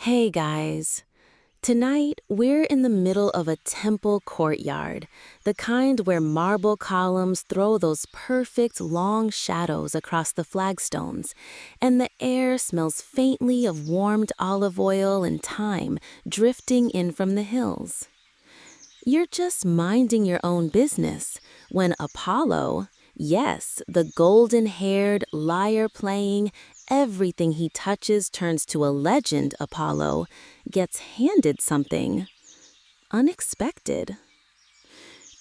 Hey guys. Tonight, we're in the middle of a temple courtyard, the kind where marble columns throw those perfect long shadows across the flagstones, and the air smells faintly of warmed olive oil and thyme drifting in from the hills. You're just minding your own business when Apollo, yes, the golden-haired, lyre-playing, everything he touches turns to a legend Apollo, gets handed something unexpected.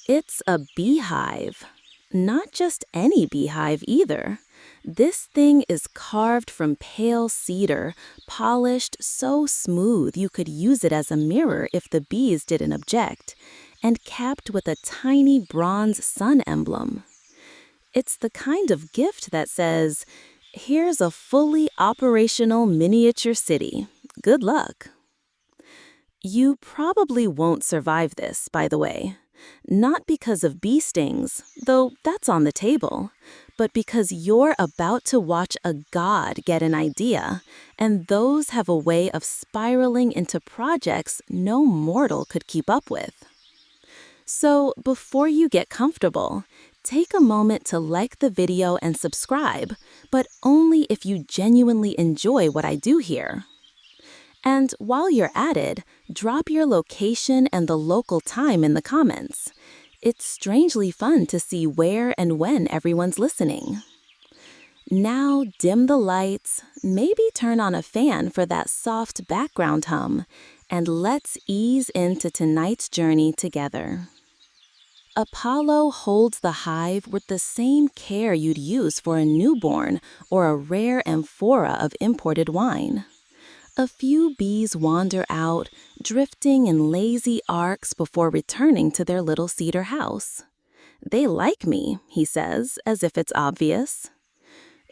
It's a beehive. Not just any beehive either. This thing is carved from pale cedar, polished so smooth you could use it as a mirror if the bees didn't object, and capped with a tiny bronze sun emblem. It's the kind of gift that says, "Here's a fully operational miniature city. Good luck." You probably won't survive this, by the way. Not because of bee stings, though that's on the table, but because you're about to watch a god get an idea, and those have a way of spiraling into projects no mortal could keep up with. So before you get comfortable, take a moment to like the video and subscribe, but only if you genuinely enjoy what I do here. And while you're at it, drop your location and the local time in the comments. It's strangely fun to see where and when everyone's listening. Now dim the lights, maybe turn on a fan for that soft background hum, and let's ease into tonight's journey together. Apollo holds the hive with the same care you'd use for a newborn or a rare amphora of imported wine. A few bees wander out, drifting in lazy arcs before returning to their little cedar house. "They like me," he says, as if it's obvious.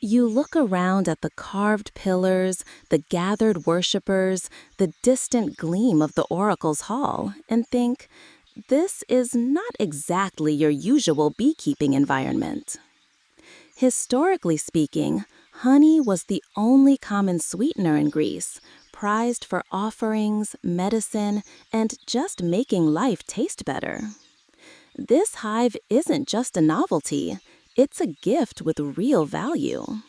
You look around at the carved pillars, the gathered worshippers, the distant gleam of the oracle's hall, and think, this is not exactly your usual beekeeping environment. Historically speaking, honey was the only common sweetener in Greece, prized for offerings, medicine, and just making life taste better. This hive isn't just a novelty, it's a gift with real value.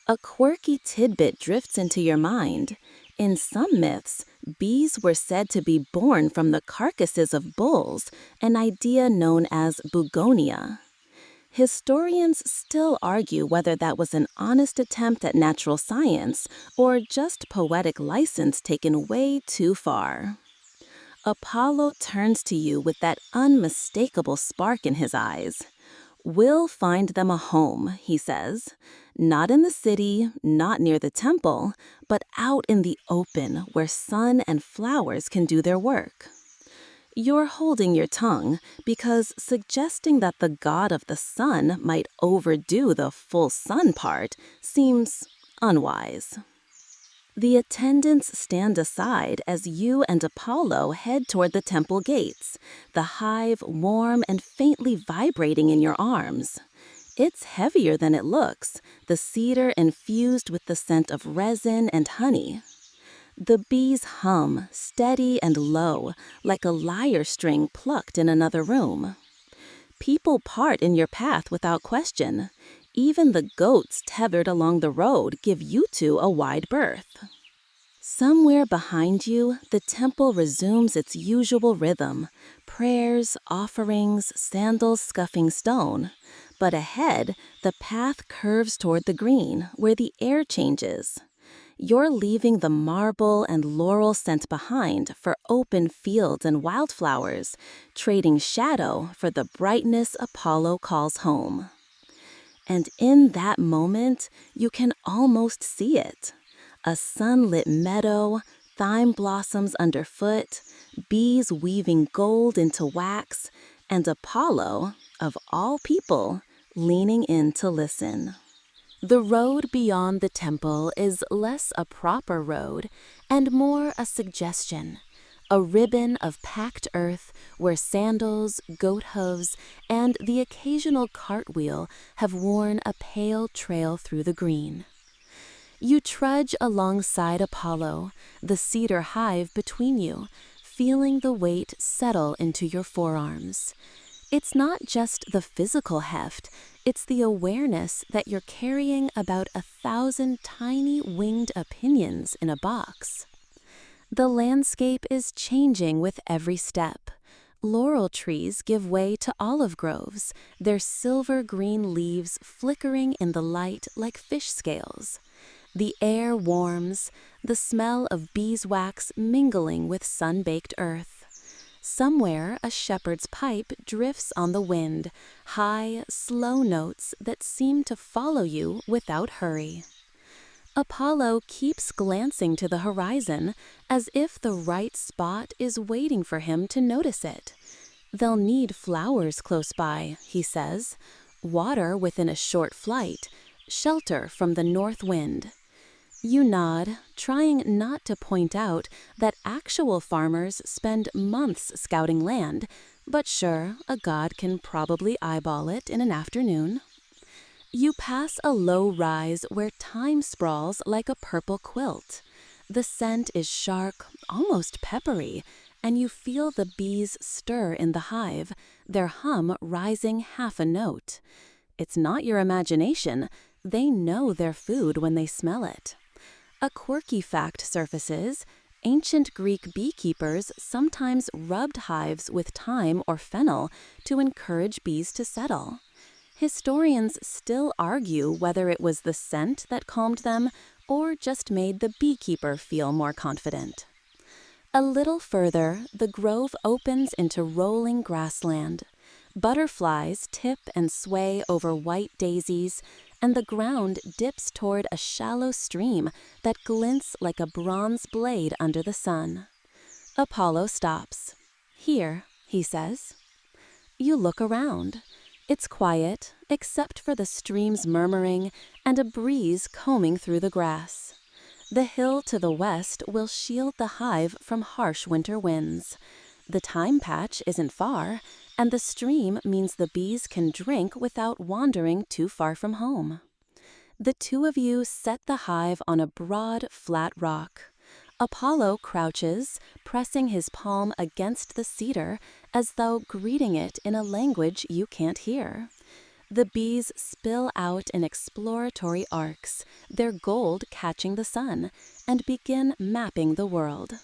A quirky tidbit drifts into your mind. In some myths, bees were said to be born from the carcasses of bulls, an idea known as bugonia. Historians still argue whether that was an honest attempt at natural science or just poetic license taken way too far. Apollo turns to you with that unmistakable spark in his eyes. "We'll find them a home," he says. "Not in the city, not near the temple, but out in the open where sun and flowers can do their work." You're holding your tongue because suggesting that the god of the sun might overdo the full sun part seems unwise. The attendants stand aside as you and Apollo head toward the temple gates, the hive warm and faintly vibrating in your arms. It's heavier than it looks, the cedar infused with the scent of resin and honey. The bees hum, steady and low, like a lyre string plucked in another room. People part in your path without question. Even the goats tethered along the road give you two a wide berth. Somewhere behind you, the temple resumes its usual rhythm: prayers, offerings, sandals scuffing stone. But ahead, the path curves toward the green, where the air changes. You're leaving the marble and laurel scent behind for open fields and wildflowers, trading shadow for the brightness Apollo calls home. And in that moment, you can almost see it. A sunlit meadow, thyme blossoms underfoot, bees weaving gold into wax, and Apollo, of all people, leaning in to listen. The road beyond the temple is less a proper road and more a suggestion, a ribbon of packed earth where sandals, goat hooves, and the occasional cartwheel have worn a pale trail through the green. You trudge alongside Apollo, the cedar hive between you, feeling the weight settle into your forearms. It's not just the physical heft, it's the awareness that you're carrying about 1,000 tiny winged opinions in a box. The landscape is changing with every step. Laurel trees give way to olive groves, their silver-green leaves flickering in the light like fish scales. The air warms, the smell of beeswax mingling with sun-baked earth. Somewhere, a shepherd's pipe drifts on the wind, high, slow notes that seem to follow you without hurry. Apollo keeps glancing to the horizon as if the right spot is waiting for him to notice it. They'll need flowers close by, he says, water within a short flight, shelter from the north wind. You nod, trying not to point out that actual farmers spend months scouting land, but sure, a god can probably eyeball it in an afternoon. You pass a low rise where thyme sprawls like a purple quilt. The scent is sharp, almost peppery, and you feel the bees stir in the hive, their hum rising half a note. It's not your imagination. They know their food when they smell it. A quirky fact surfaces. Ancient Greek beekeepers sometimes rubbed hives with thyme or fennel to encourage bees to settle. Historians still argue whether it was the scent that calmed them or just made the beekeeper feel more confident. A little further, the grove opens into rolling grassland. Butterflies tip and sway over white daisies, and the ground dips toward a shallow stream that glints like a bronze blade under the sun. Apollo stops. "Here," he says. You look around. It's quiet, except for the stream's murmuring and a breeze combing through the grass. The hill to the west will shield the hive from harsh winter winds. The thyme patch isn't far, and the stream means the bees can drink without wandering too far from home. The two of you set the hive on a broad, flat rock. Apollo crouches, pressing his palm against the cedar as though greeting it in a language you can't hear. The bees spill out in exploratory arcs, their gold catching the sun, and begin mapping the world.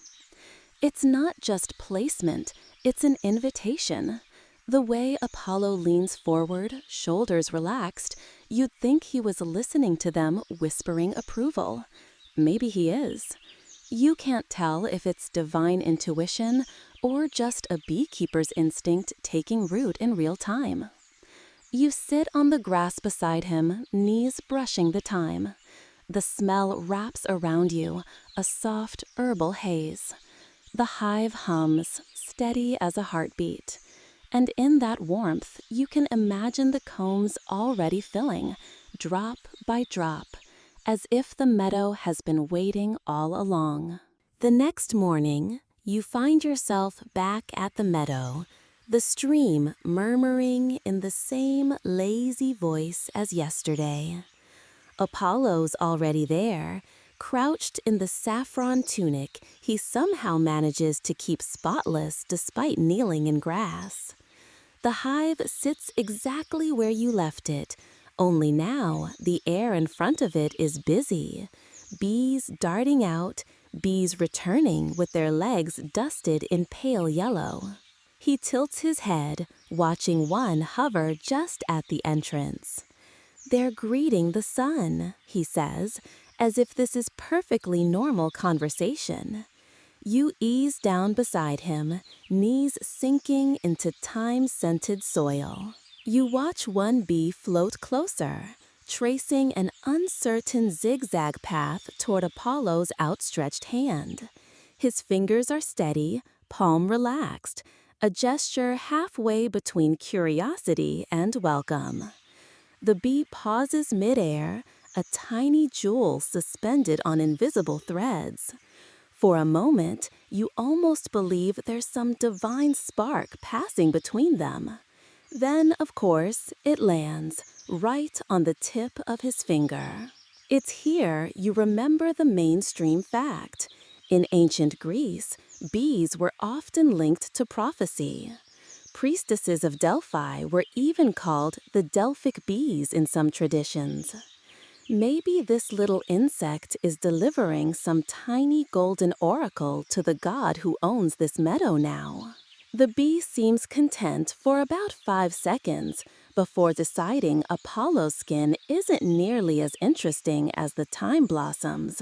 It's not just placement, it's an invitation. The way Apollo leans forward, shoulders relaxed, you'd think he was listening to them whispering approval. Maybe he is. You can't tell if it's divine intuition or just a beekeeper's instinct taking root in real time. You sit on the grass beside him, knees brushing the thyme. The smell wraps around you, a soft herbal haze. The hive hums, steady as a heartbeat. And in that warmth, you can imagine the combs already filling, drop by drop, as if the meadow has been waiting all along. The next morning, you find yourself back at the meadow, the stream murmuring in the same lazy voice as yesterday. Apollo's already there. Crouched in the saffron tunic, he somehow manages to keep spotless despite kneeling in grass. The hive sits exactly where you left it, only now the air in front of it is busy. Bees darting out, bees returning with their legs dusted in pale yellow. He tilts his head, watching one hover just at the entrance. "They're greeting the sun," he says, as if this is perfectly normal conversation. You ease down beside him, knees sinking into thyme-scented soil. You watch one bee float closer, tracing an uncertain zigzag path toward Apollo's outstretched hand. His fingers are steady, palm relaxed, a gesture halfway between curiosity and welcome. The bee pauses midair, a tiny jewel suspended on invisible threads. For a moment, you almost believe there's some divine spark passing between them. Then, of course, it lands right on the tip of his finger. It's here you remember the mainstream fact. In ancient Greece, bees were often linked to prophecy. Priestesses of Delphi were even called the Delphic bees in some traditions. Maybe this little insect is delivering some tiny golden oracle to the god who owns this meadow now. The bee seems content for about 5 seconds before deciding Apollo's skin isn't nearly as interesting as the thyme blossoms.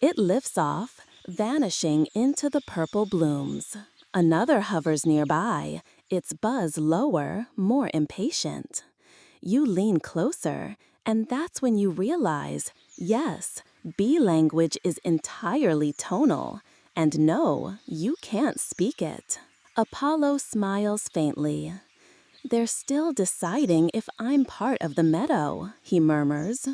It lifts off, vanishing into the purple blooms. Another hovers nearby, its buzz lower, more impatient. You lean closer, and that's when you realize, yes, bee language is entirely tonal, and no, you can't speak it. Apollo smiles faintly. They're still deciding if I'm part of the meadow, he murmurs.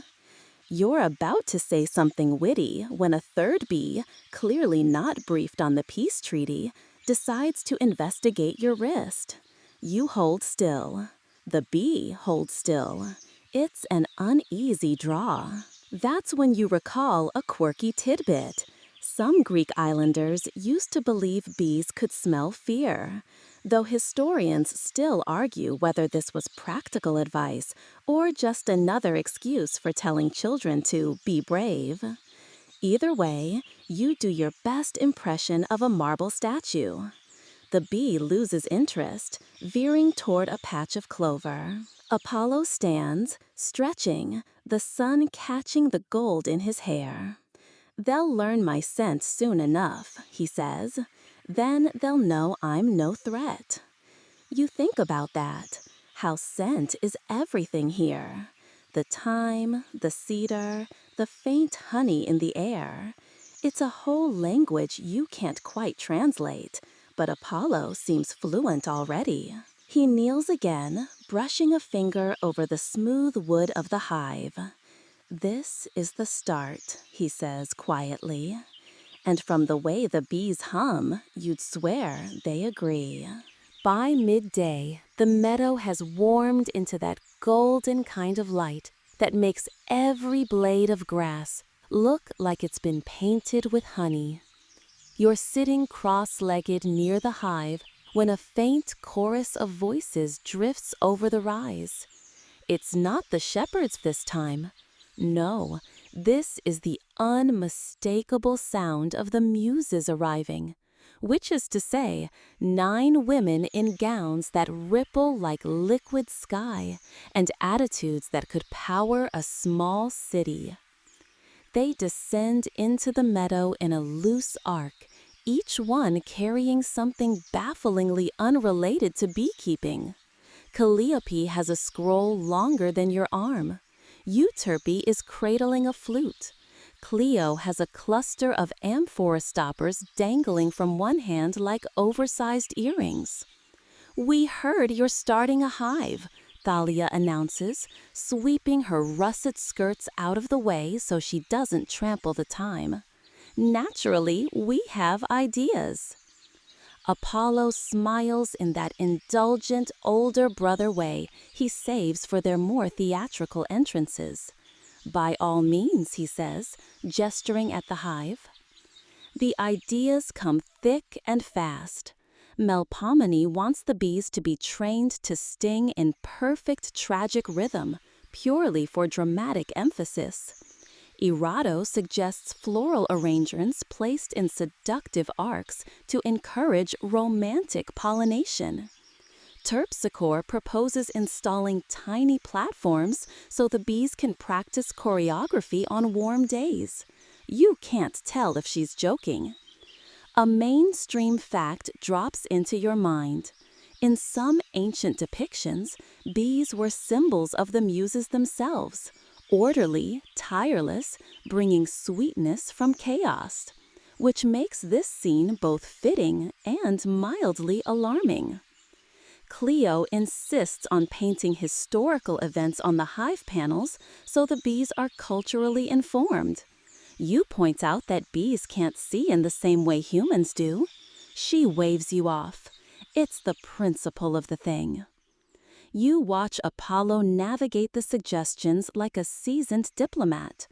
You're about to say something witty when a third bee, clearly not briefed on the peace treaty, decides to investigate your wrist. You hold still. The bee holds still. It's an uneasy draw. That's when you recall a quirky tidbit. Some Greek islanders used to believe bees could smell fear, though historians still argue whether this was practical advice or just another excuse for telling children to be brave. Either way, you do your best impression of a marble statue. The bee loses interest, veering toward a patch of clover. Apollo stands, stretching, the sun catching the gold in his hair. They'll learn my scent soon enough, he says. Then they'll know I'm no threat. You think about that, how scent is everything here. The thyme, the cedar, the faint honey in the air. It's a whole language you can't quite translate, but Apollo seems fluent already. He kneels again, brushing a finger over the smooth wood of the hive. This is the start, he says quietly. And from the way the bees hum, you'd swear they agree. By midday, the meadow has warmed into that golden kind of light that makes every blade of grass look like it's been painted with honey. You're sitting cross-legged near the hive when a faint chorus of voices drifts over the rise. It's not the shepherds this time. No, this is the unmistakable sound of the muses arriving, which is to say, 9 women in gowns that ripple like liquid sky and attitudes that could power a small city. They descend into the meadow in a loose arc, each one carrying something bafflingly unrelated to beekeeping. Calliope has a scroll longer than your arm. Euterpe is cradling a flute. Cleo has a cluster of amphora stoppers dangling from one hand like oversized earrings. We heard you're starting a hive, Thalia announces, sweeping her russet skirts out of the way so she doesn't trample the thyme. Naturally, we have ideas. Apollo smiles in that indulgent older brother way he saves for their more theatrical entrances. By all means, he says, gesturing at the hive. The ideas come thick and fast. Melpomene wants the bees to be trained to sting in perfect tragic rhythm, purely for dramatic emphasis. Erato suggests floral arrangements placed in seductive arcs to encourage romantic pollination. Terpsichore proposes installing tiny platforms so the bees can practice choreography on warm days. You can't tell if she's joking. A mainstream fact drops into your mind. In some ancient depictions, bees were symbols of the muses themselves, orderly, tireless, bringing sweetness from chaos, which makes this scene both fitting and mildly alarming. Cleo insists on painting historical events on the hive panels so the bees are culturally informed. You point out that bees can't see in the same way humans do. She waves you off. It's the principle of the thing. You watch Apollo navigate the suggestions like a seasoned diplomat.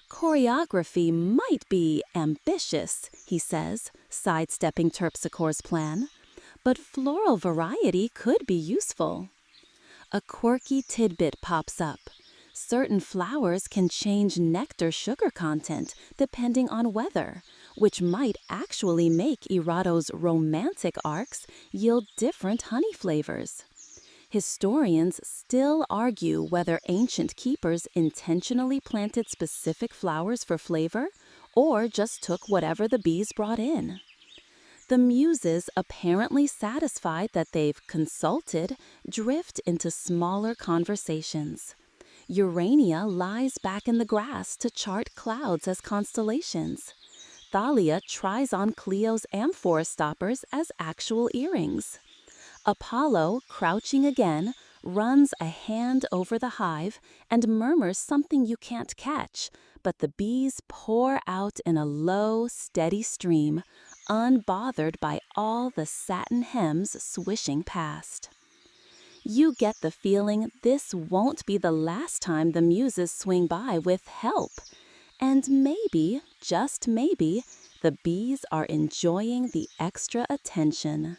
Choreography might be ambitious, he says, sidestepping Terpsichore's plan, but floral variety could be useful. A quirky tidbit pops up. Certain flowers can change nectar sugar content depending on weather, which might actually make Erato's romantic arcs yield different honey flavors. Historians still argue whether ancient keepers intentionally planted specific flowers for flavor or just took whatever the bees brought in. The muses, apparently satisfied that they've consulted, drift into smaller conversations. Urania lies back in the grass to chart clouds as constellations. Thalia tries on Clio's amphora stoppers as actual earrings. Apollo, crouching again, runs a hand over the hive and murmurs something you can't catch, but the bees pour out in a low, steady stream, unbothered by all the satin hems swishing past. You get the feeling this won't be the last time the muses swing by with help. And maybe, just maybe, the bees are enjoying the extra attention.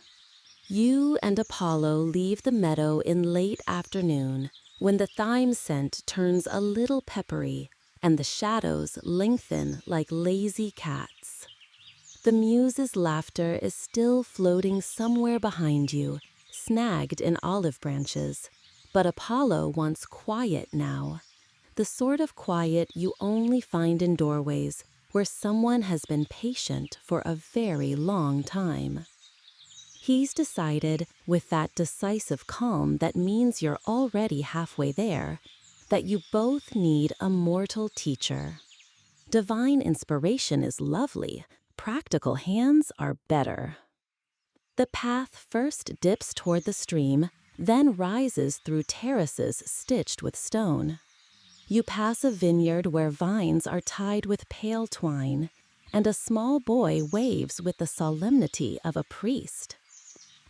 You and Apollo leave the meadow in late afternoon when the thyme scent turns a little peppery and the shadows lengthen like lazy cats. The muse's laughter is still floating somewhere behind you, snagged in olive branches, but Apollo wants quiet now. The sort of quiet you only find in doorways where someone has been patient for a very long time. He's decided, with that decisive calm that means you're already halfway there, that you both need a mortal teacher. Divine inspiration is lovely, practical hands are better. The path first dips toward the stream, then rises through terraces stitched with stone. You pass a vineyard where vines are tied with pale twine, and a small boy waves with the solemnity of a priest.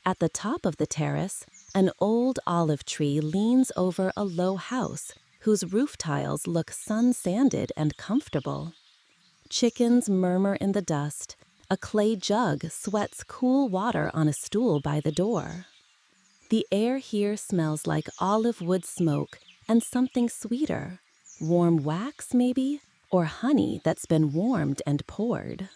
At the top of the terrace, an old olive tree leans over a low house whose roof tiles look sun-sanded and comfortable. Chickens murmur in the dust. A clay jug sweats cool water on a stool by the door. The air here smells like olive wood smoke and something sweeter. Warm wax, maybe, or honey that's been warmed and poured.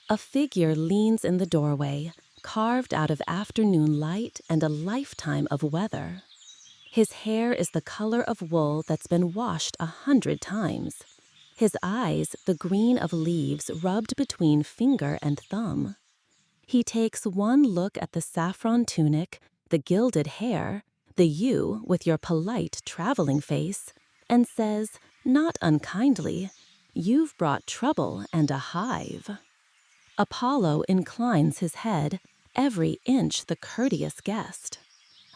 A figure leans in the doorway, carved out of afternoon light and a lifetime of weather. His hair is the color of wool that's been washed 100 times. His eyes, the green of leaves rubbed between finger and thumb. He takes one look at the saffron tunic, the gilded hair, the you with your polite traveling face, and says, not unkindly, "You've brought trouble and a hive." Apollo inclines his head, every inch the courteous guest.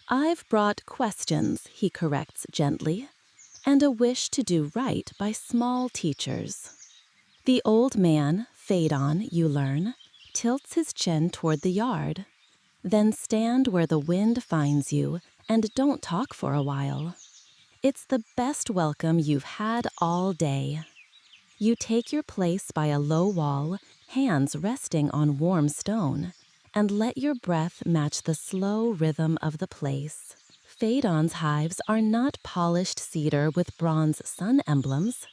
"I've brought questions," he corrects gently, "and a wish to do right by small teachers." The old man, Phaedon, you learn, tilts his chin toward the yard. Then stand where the wind finds you and don't talk for a while. It's the best welcome you've had all day. You take your place by a low wall, hands resting on warm stone, and let your breath match the slow rhythm of the place. Phaedon's hives are not polished cedar with bronze sun emblems.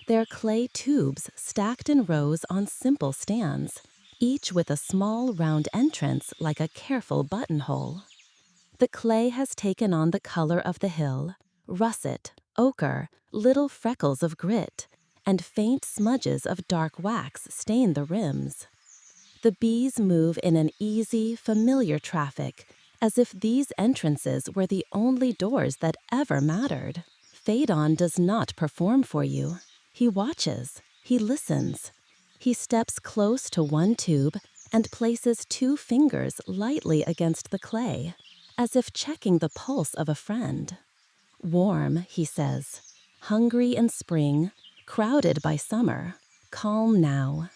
They're clay tubes stacked in rows on simple stands, each with a small round entrance like a careful buttonhole. The clay has taken on the color of the hill, russet, ochre, little freckles of grit, and faint smudges of dark wax stain the rims. The bees move in an easy, familiar traffic, as if these entrances were the only doors that ever mattered. Phaedon does not perform for you. He watches, he listens. He steps close to one tube and places 2 fingers lightly against the clay, as if checking the pulse of a friend. "Warm," he says, "hungry in spring, crowded by summer, calm now."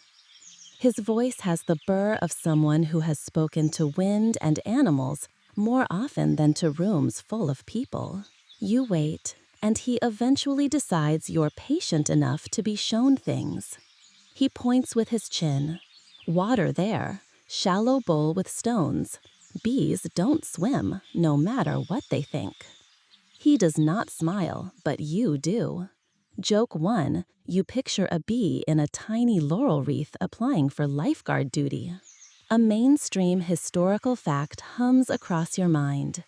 His voice has the burr of someone who has spoken to wind and animals more often than to rooms full of people. You wait, and he eventually decides you're patient enough to be shown things. He points with his chin. Water there, shallow bowl with stones. Bees don't swim, no matter what they think. He does not smile, but you do. Joke 1, you picture a bee in a tiny laurel wreath applying for lifeguard duty. A mainstream historical fact hums across your mind.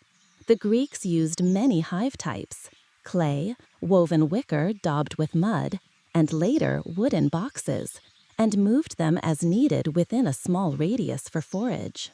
The Greeks used many hive types: clay, woven wicker daubed with mud, and later wooden boxes, and moved them as needed within a small radius for forage.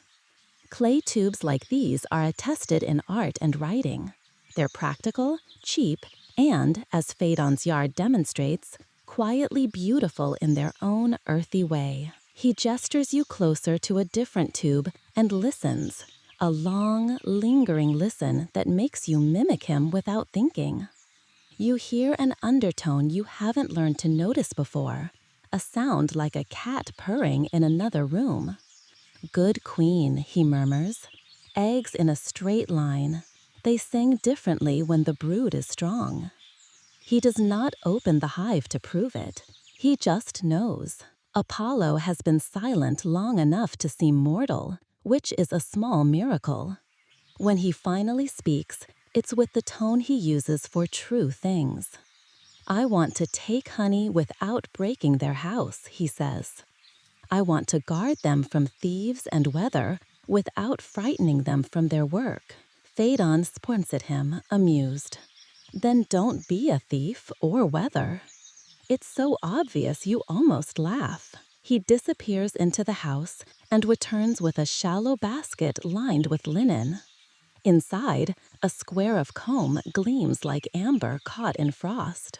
Clay tubes like these are attested in art and writing. They're practical, cheap, and, as Phaedon's yard demonstrates, quietly beautiful in their own earthy way. He gestures you closer to a different tube and listens, a long, lingering listen that makes you mimic him without thinking. You hear an undertone you haven't learned to notice before, a sound like a cat purring in another room. "Good queen," he murmurs. "Eggs in a straight line. They sing differently when the brood is strong." He does not open the hive to prove it. He just knows. Apollo has been silent long enough to seem mortal, which is a small miracle. When he finally speaks, it's with the tone he uses for true things. "I want to take honey without breaking their house," he says. "I want to guard them from thieves and weather without frightening them from their work." Phaedon squints at him, amused. "Then don't be a thief or weather." It's so obvious you almost laugh. He disappears into the house and returns with a shallow basket lined with linen. Inside, a square of comb gleams like amber caught in frost.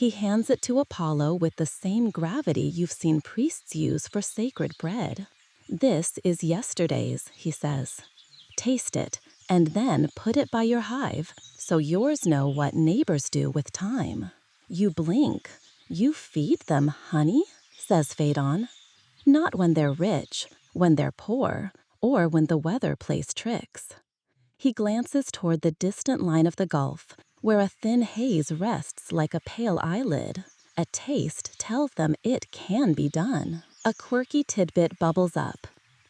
He hands it to Apollo with the same gravity you've seen priests use for sacred bread. "This is yesterday's," he says. "Taste it, and then put it by your hive, so yours know what neighbors do with time." You blink. "You feed them honey?" says Phaedon. "Not when they're rich, when they're poor, or when the weather plays tricks." He glances toward the distant line of the Gulf, where a thin haze rests like a pale eyelid. A taste tells them it can be done. A quirky tidbit bubbles up.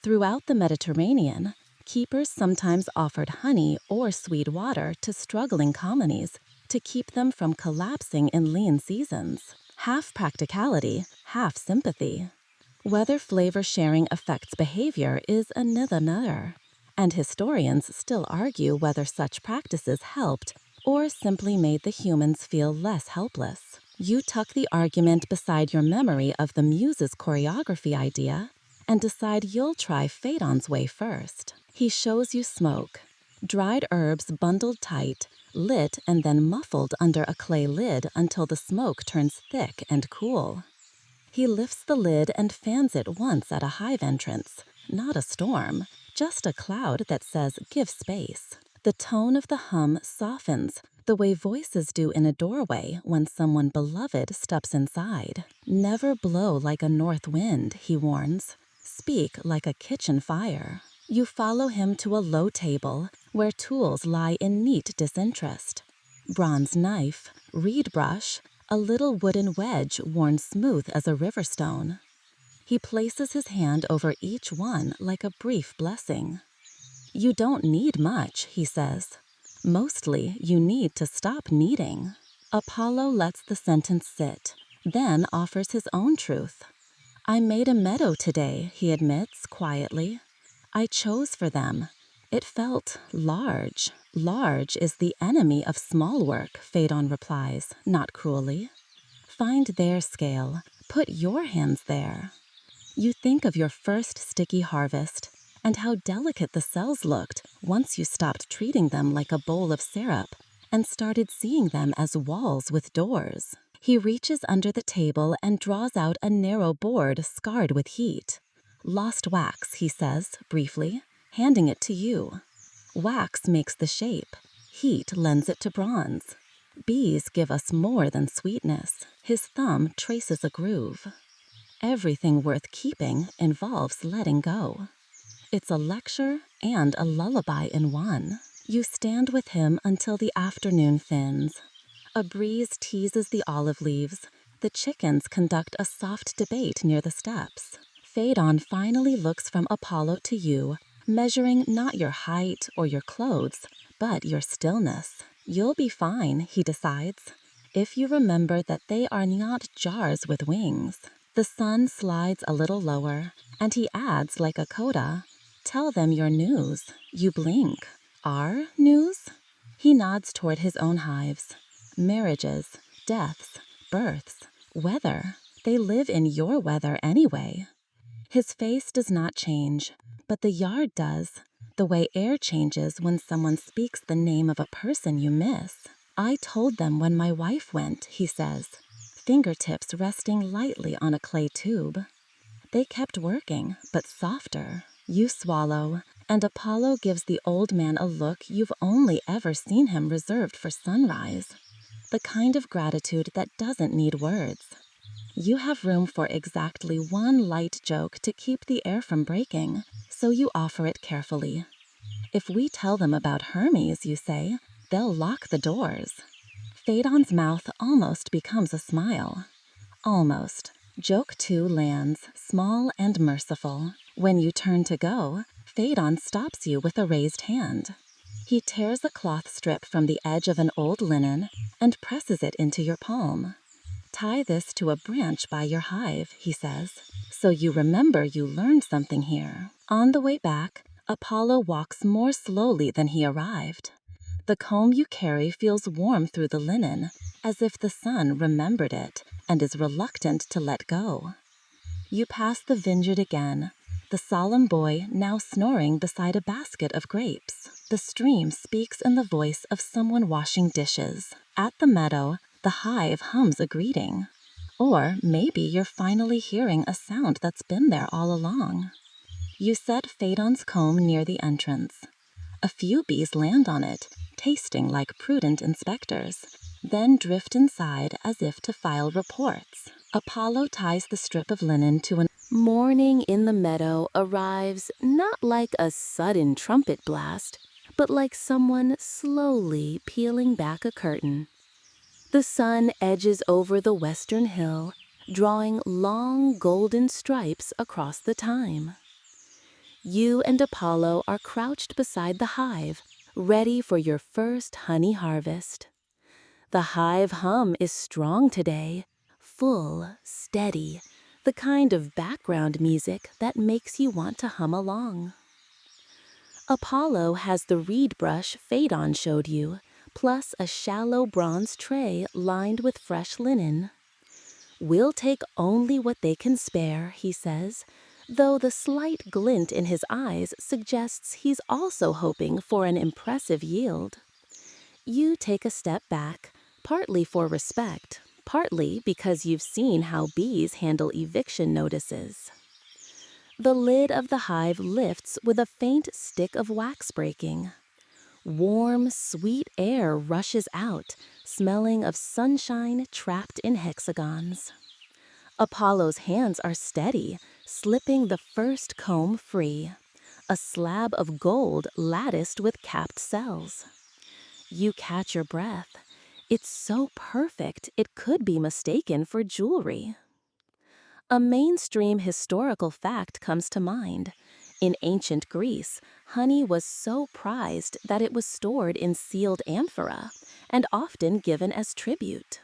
Throughout the Mediterranean, keepers sometimes offered honey or sweet water to struggling colonies to keep them from collapsing in lean seasons. Half practicality, half sympathy. Whether flavor sharing affects behavior is another, and historians still argue whether such practices helped or simply made the humans feel less helpless. You tuck the argument beside your memory of the Muse's choreography idea and decide you'll try Phaedon's way first. He shows you smoke. Dried herbs bundled tight, lit and then muffled under a clay lid until the smoke turns thick and cool. He lifts the lid and fans it once at a hive entrance. Not a storm, just a cloud that says, "Give space." The tone of the hum softens, the way voices do in a doorway when someone beloved steps inside. "Never blow like a north wind," he warns. "Speak like a kitchen fire." You follow him to a low table where tools lie in neat disinterest. Bronze knife, reed brush, a little wooden wedge worn smooth as a river stone. He places his hand over each one like a brief blessing. "You don't need much," he says. "Mostly, you need to stop needing." Apollo lets the sentence sit, then offers his own truth. "I made a meadow today," he admits quietly. "I chose for them. It felt large." "Large is the enemy of small work," Phaedon replies, not cruelly. "Find their scale. Put your hands there." You think of your first sticky harvest and how delicate the cells looked once you stopped treating them like a bowl of syrup and started seeing them as walls with doors. He reaches under the table and draws out a narrow board scarred with heat. "Lost wax," he says, briefly, handing it to you. "Wax makes the shape. Heat lends it to bronze. Bees give us more than sweetness." His thumb traces a groove. Everything worth keeping involves letting go. It's a lecture and a lullaby in one. You stand with him until the afternoon thins. A breeze teases the olive leaves. The chickens conduct a soft debate near the steps. Phaedon finally looks from Apollo to you, measuring not your height or your clothes, but your stillness. You'll be fine, he decides, if you remember that they are not jars with wings. The sun slides a little lower, and he adds like a coda, "Tell them your news." You blink. Our news? He nods toward his own hives. Marriages, deaths, births, weather. They live in your weather anyway. His face does not change, but the yard does, the way air changes when someone speaks the name of a person you miss. I told them when my wife went, he says, fingertips resting lightly on a clay tube. They kept working, but softer. You swallow, and Apollo gives the old man a look you've only ever seen him reserved for sunrise. The kind of gratitude that doesn't need words. You have room for exactly one light joke to keep the air from breaking, so you offer it carefully. If we tell them about Hermes, you say, they'll lock the doors. Phaedon's mouth almost becomes a smile. Almost. Joke 2 lands, small and merciful. When you turn to go, Phaedon stops you with a raised hand. He tears a cloth strip from the edge of an old linen and presses it into your palm. Tie this to a branch by your hive, he says, so you remember you learned something here. On the way back, Apollo walks more slowly than he arrived. The comb you carry feels warm through the linen, as if the sun remembered it and is reluctant to let go. You pass the vineyard again, the solemn boy now snoring beside a basket of grapes. The stream speaks in the voice of someone washing dishes. At the meadow, the hive hums a greeting. Or maybe you're finally hearing a sound that's been there all along. You set Phaedon's comb near the entrance. A few bees land on it, tasting like prudent inspectors, then drift inside as if to file reports. Apollo ties the strip of linen to an Morning in the meadow arrives not like a sudden trumpet blast, but like someone slowly peeling back a curtain. The sun edges over the western hill, drawing long golden stripes across the thyme. You and Apollo are crouched beside the hive, ready for your first honey harvest. The hive hum is strong today, full, steady, the kind of background music that makes you want to hum along. Apollo has the reed brush Phaedon showed you, plus a shallow bronze tray lined with fresh linen. We'll take only what they can spare, he says, though the slight glint in his eyes suggests he's also hoping for an impressive yield. You take a step back, partly for respect, partly because you've seen how bees handle eviction notices. The lid of the hive lifts with a faint stick of wax breaking. Warm, sweet air rushes out, smelling of sunshine trapped in hexagons. Apollo's hands are steady, slipping the first comb free, a slab of gold latticed with capped cells. You catch your breath. It's so perfect it could be mistaken for jewelry. A mainstream historical fact comes to mind. In ancient Greece, honey was so prized that it was stored in sealed amphora and often given as tribute.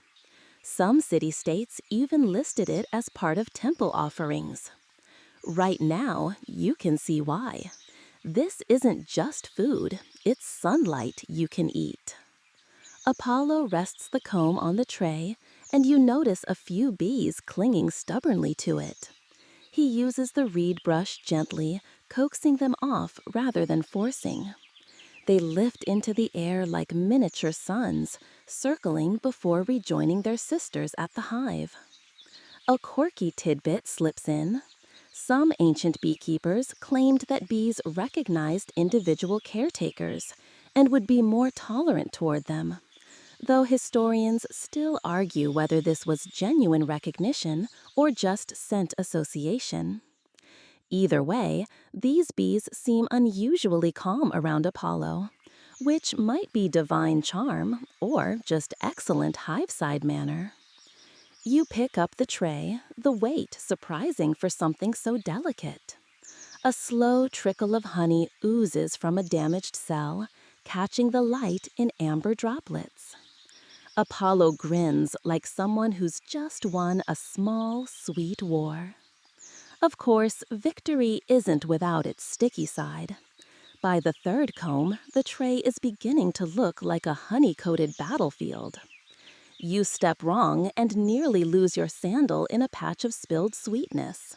Some city-states even listed it as part of temple offerings. Right now, you can see why. This isn't just food, it's sunlight you can eat. Apollo rests the comb on the tray, and you notice a few bees clinging stubbornly to it. He uses the reed brush gently, coaxing them off rather than forcing. They lift into the air like miniature suns, circling before rejoining their sisters at the hive. A quirky tidbit slips in. Some ancient beekeepers claimed that bees recognized individual caretakers and would be more tolerant toward them, though historians still argue whether this was genuine recognition or just scent association. Either way, these bees seem unusually calm around Apollo. which might be divine charm or just excellent hive-side manner. You pick up the tray, the weight surprising for something so delicate. A slow trickle of honey oozes from a damaged cell, catching the light in amber droplets. Apollo grins like someone who's just won a small, sweet war. Of course, victory isn't without its sticky side. By the third comb, the tray is beginning to look like a honey-coated battlefield. You step wrong and nearly lose your sandal in a patch of spilled sweetness.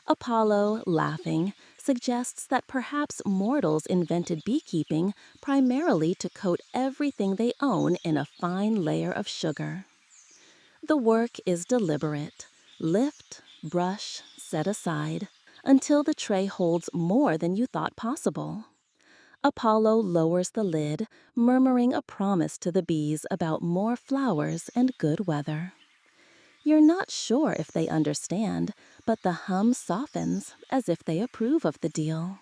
Apollo, laughing, suggests that perhaps mortals invented beekeeping primarily to coat everything they own in a fine layer of sugar. The work is deliberate. Lift, brush, set aside, until the tray holds more than you thought possible. Apollo lowers the lid, murmuring a promise to the bees about more flowers and good weather. You're not sure if they understand, but the hum softens as if they approve of the deal.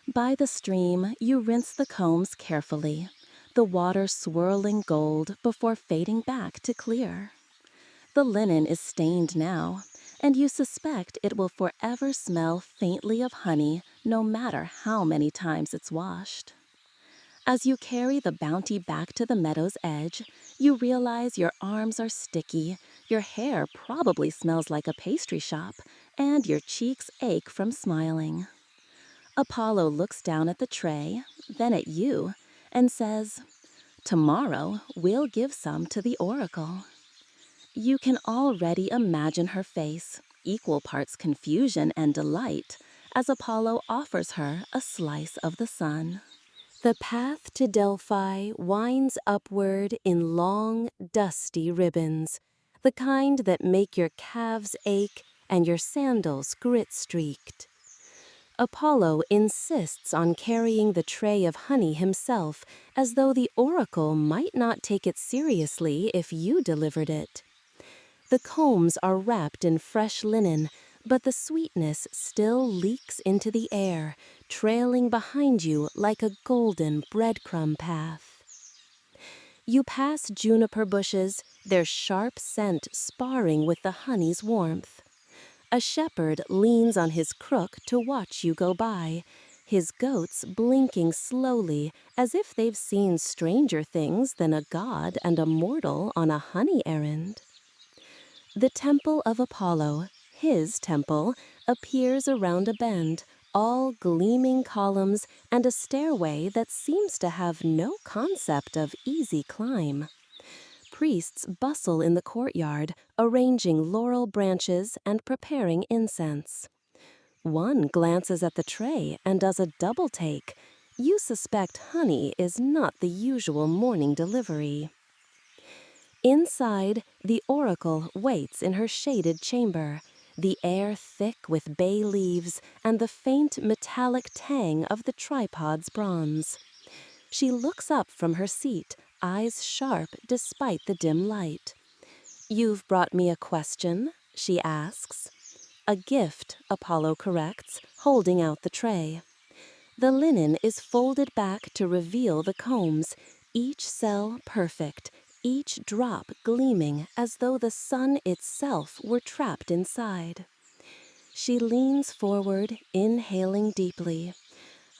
By the stream, you rinse the combs carefully, the water swirling gold before fading back to clear. The linen is stained now, and you suspect it will forever smell faintly of honey no matter how many times it's washed. As you carry the bounty back to the meadow's edge, you realize your arms are sticky, your hair probably smells like a pastry shop, and your cheeks ache from smiling. Apollo looks down at the tray, then at you, and says, "Tomorrow we'll give some to the oracle." You can already imagine her face, equal parts confusion and delight, as Apollo offers her a slice of the sun. The path to Delphi winds upward in long, dusty ribbons, the kind that make your calves ache and your sandals grit-streaked. Apollo insists on carrying the tray of honey himself, as though the oracle might not take it seriously if you delivered it. The combs are wrapped in fresh linen, but the sweetness still leaks into the air, trailing behind you like a golden breadcrumb path. You pass juniper bushes, their sharp scent sparring with the honey's warmth. A shepherd leans on his crook to watch you go by, his goats blinking slowly as if they've seen stranger things than a god and a mortal on a honey errand. The temple of Apollo, his temple, appears around a bend, all gleaming columns and a stairway that seems to have no concept of easy climb. Priests bustle in the courtyard, arranging laurel branches and preparing incense. One glances at the tray and does a double take. You suspect honey is not the usual morning delivery. Inside, the oracle waits in her shaded chamber, the air thick with bay leaves and the faint metallic tang of the tripod's bronze. She looks up from her seat, eyes sharp despite the dim light. "You've brought me a question?" she asks. "A gift," Apollo corrects, holding out the tray. The linen is folded back to reveal the combs, each cell perfect, each drop gleaming as though the sun itself were trapped inside. She leans forward, inhaling deeply.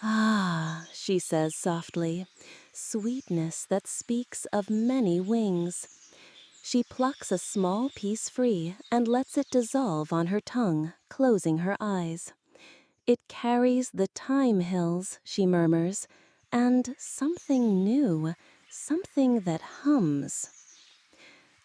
"Ah," she says softly, "sweetness that speaks of many wings." She plucks a small piece free and lets it dissolve on her tongue, closing her eyes. "It carries the time hills," she murmurs, "and something new, something that hums."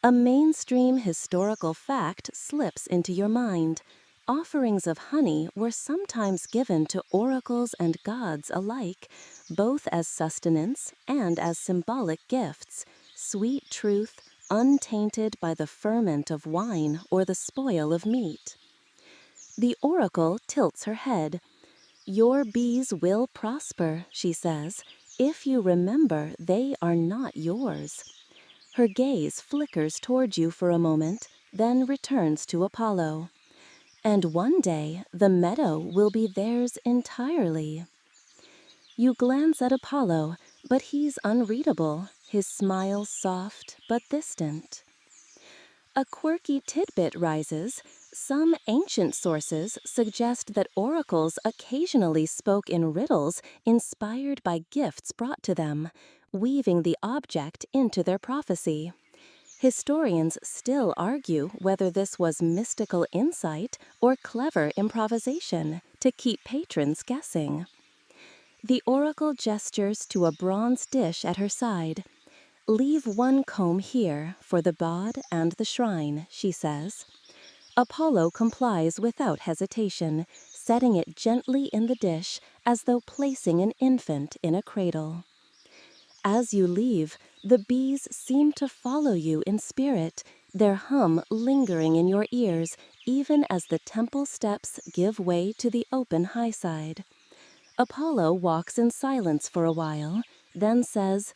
A mainstream historical fact slips into your mind. Offerings of honey were sometimes given to oracles and gods alike, both as sustenance and as symbolic gifts, sweet truth, untainted by the ferment of wine or the spoil of meat. The oracle tilts her head. "Your bees will prosper," she says, "if you remember they are not yours." Her gaze flickers toward you for a moment, then returns to Apollo. "And one day the meadow will be theirs entirely." You glance at Apollo, But he's unreadable, his smile soft but distant. A quirky tidbit rises. Some ancient sources suggest that oracles occasionally spoke in riddles inspired by gifts brought to them, weaving the object into their prophecy. Historians still argue whether this was mystical insight or clever improvisation to keep patrons guessing. The oracle gestures to a bronze dish at her side. "Leave one comb here for the bod and the shrine," she says. Apollo complies without hesitation, setting it gently in the dish as though placing an infant in a cradle. As you leave, the bees seem to follow you in spirit, their hum lingering in your ears even as the temple steps give way to the open high side. Apollo walks in silence for a while, then says,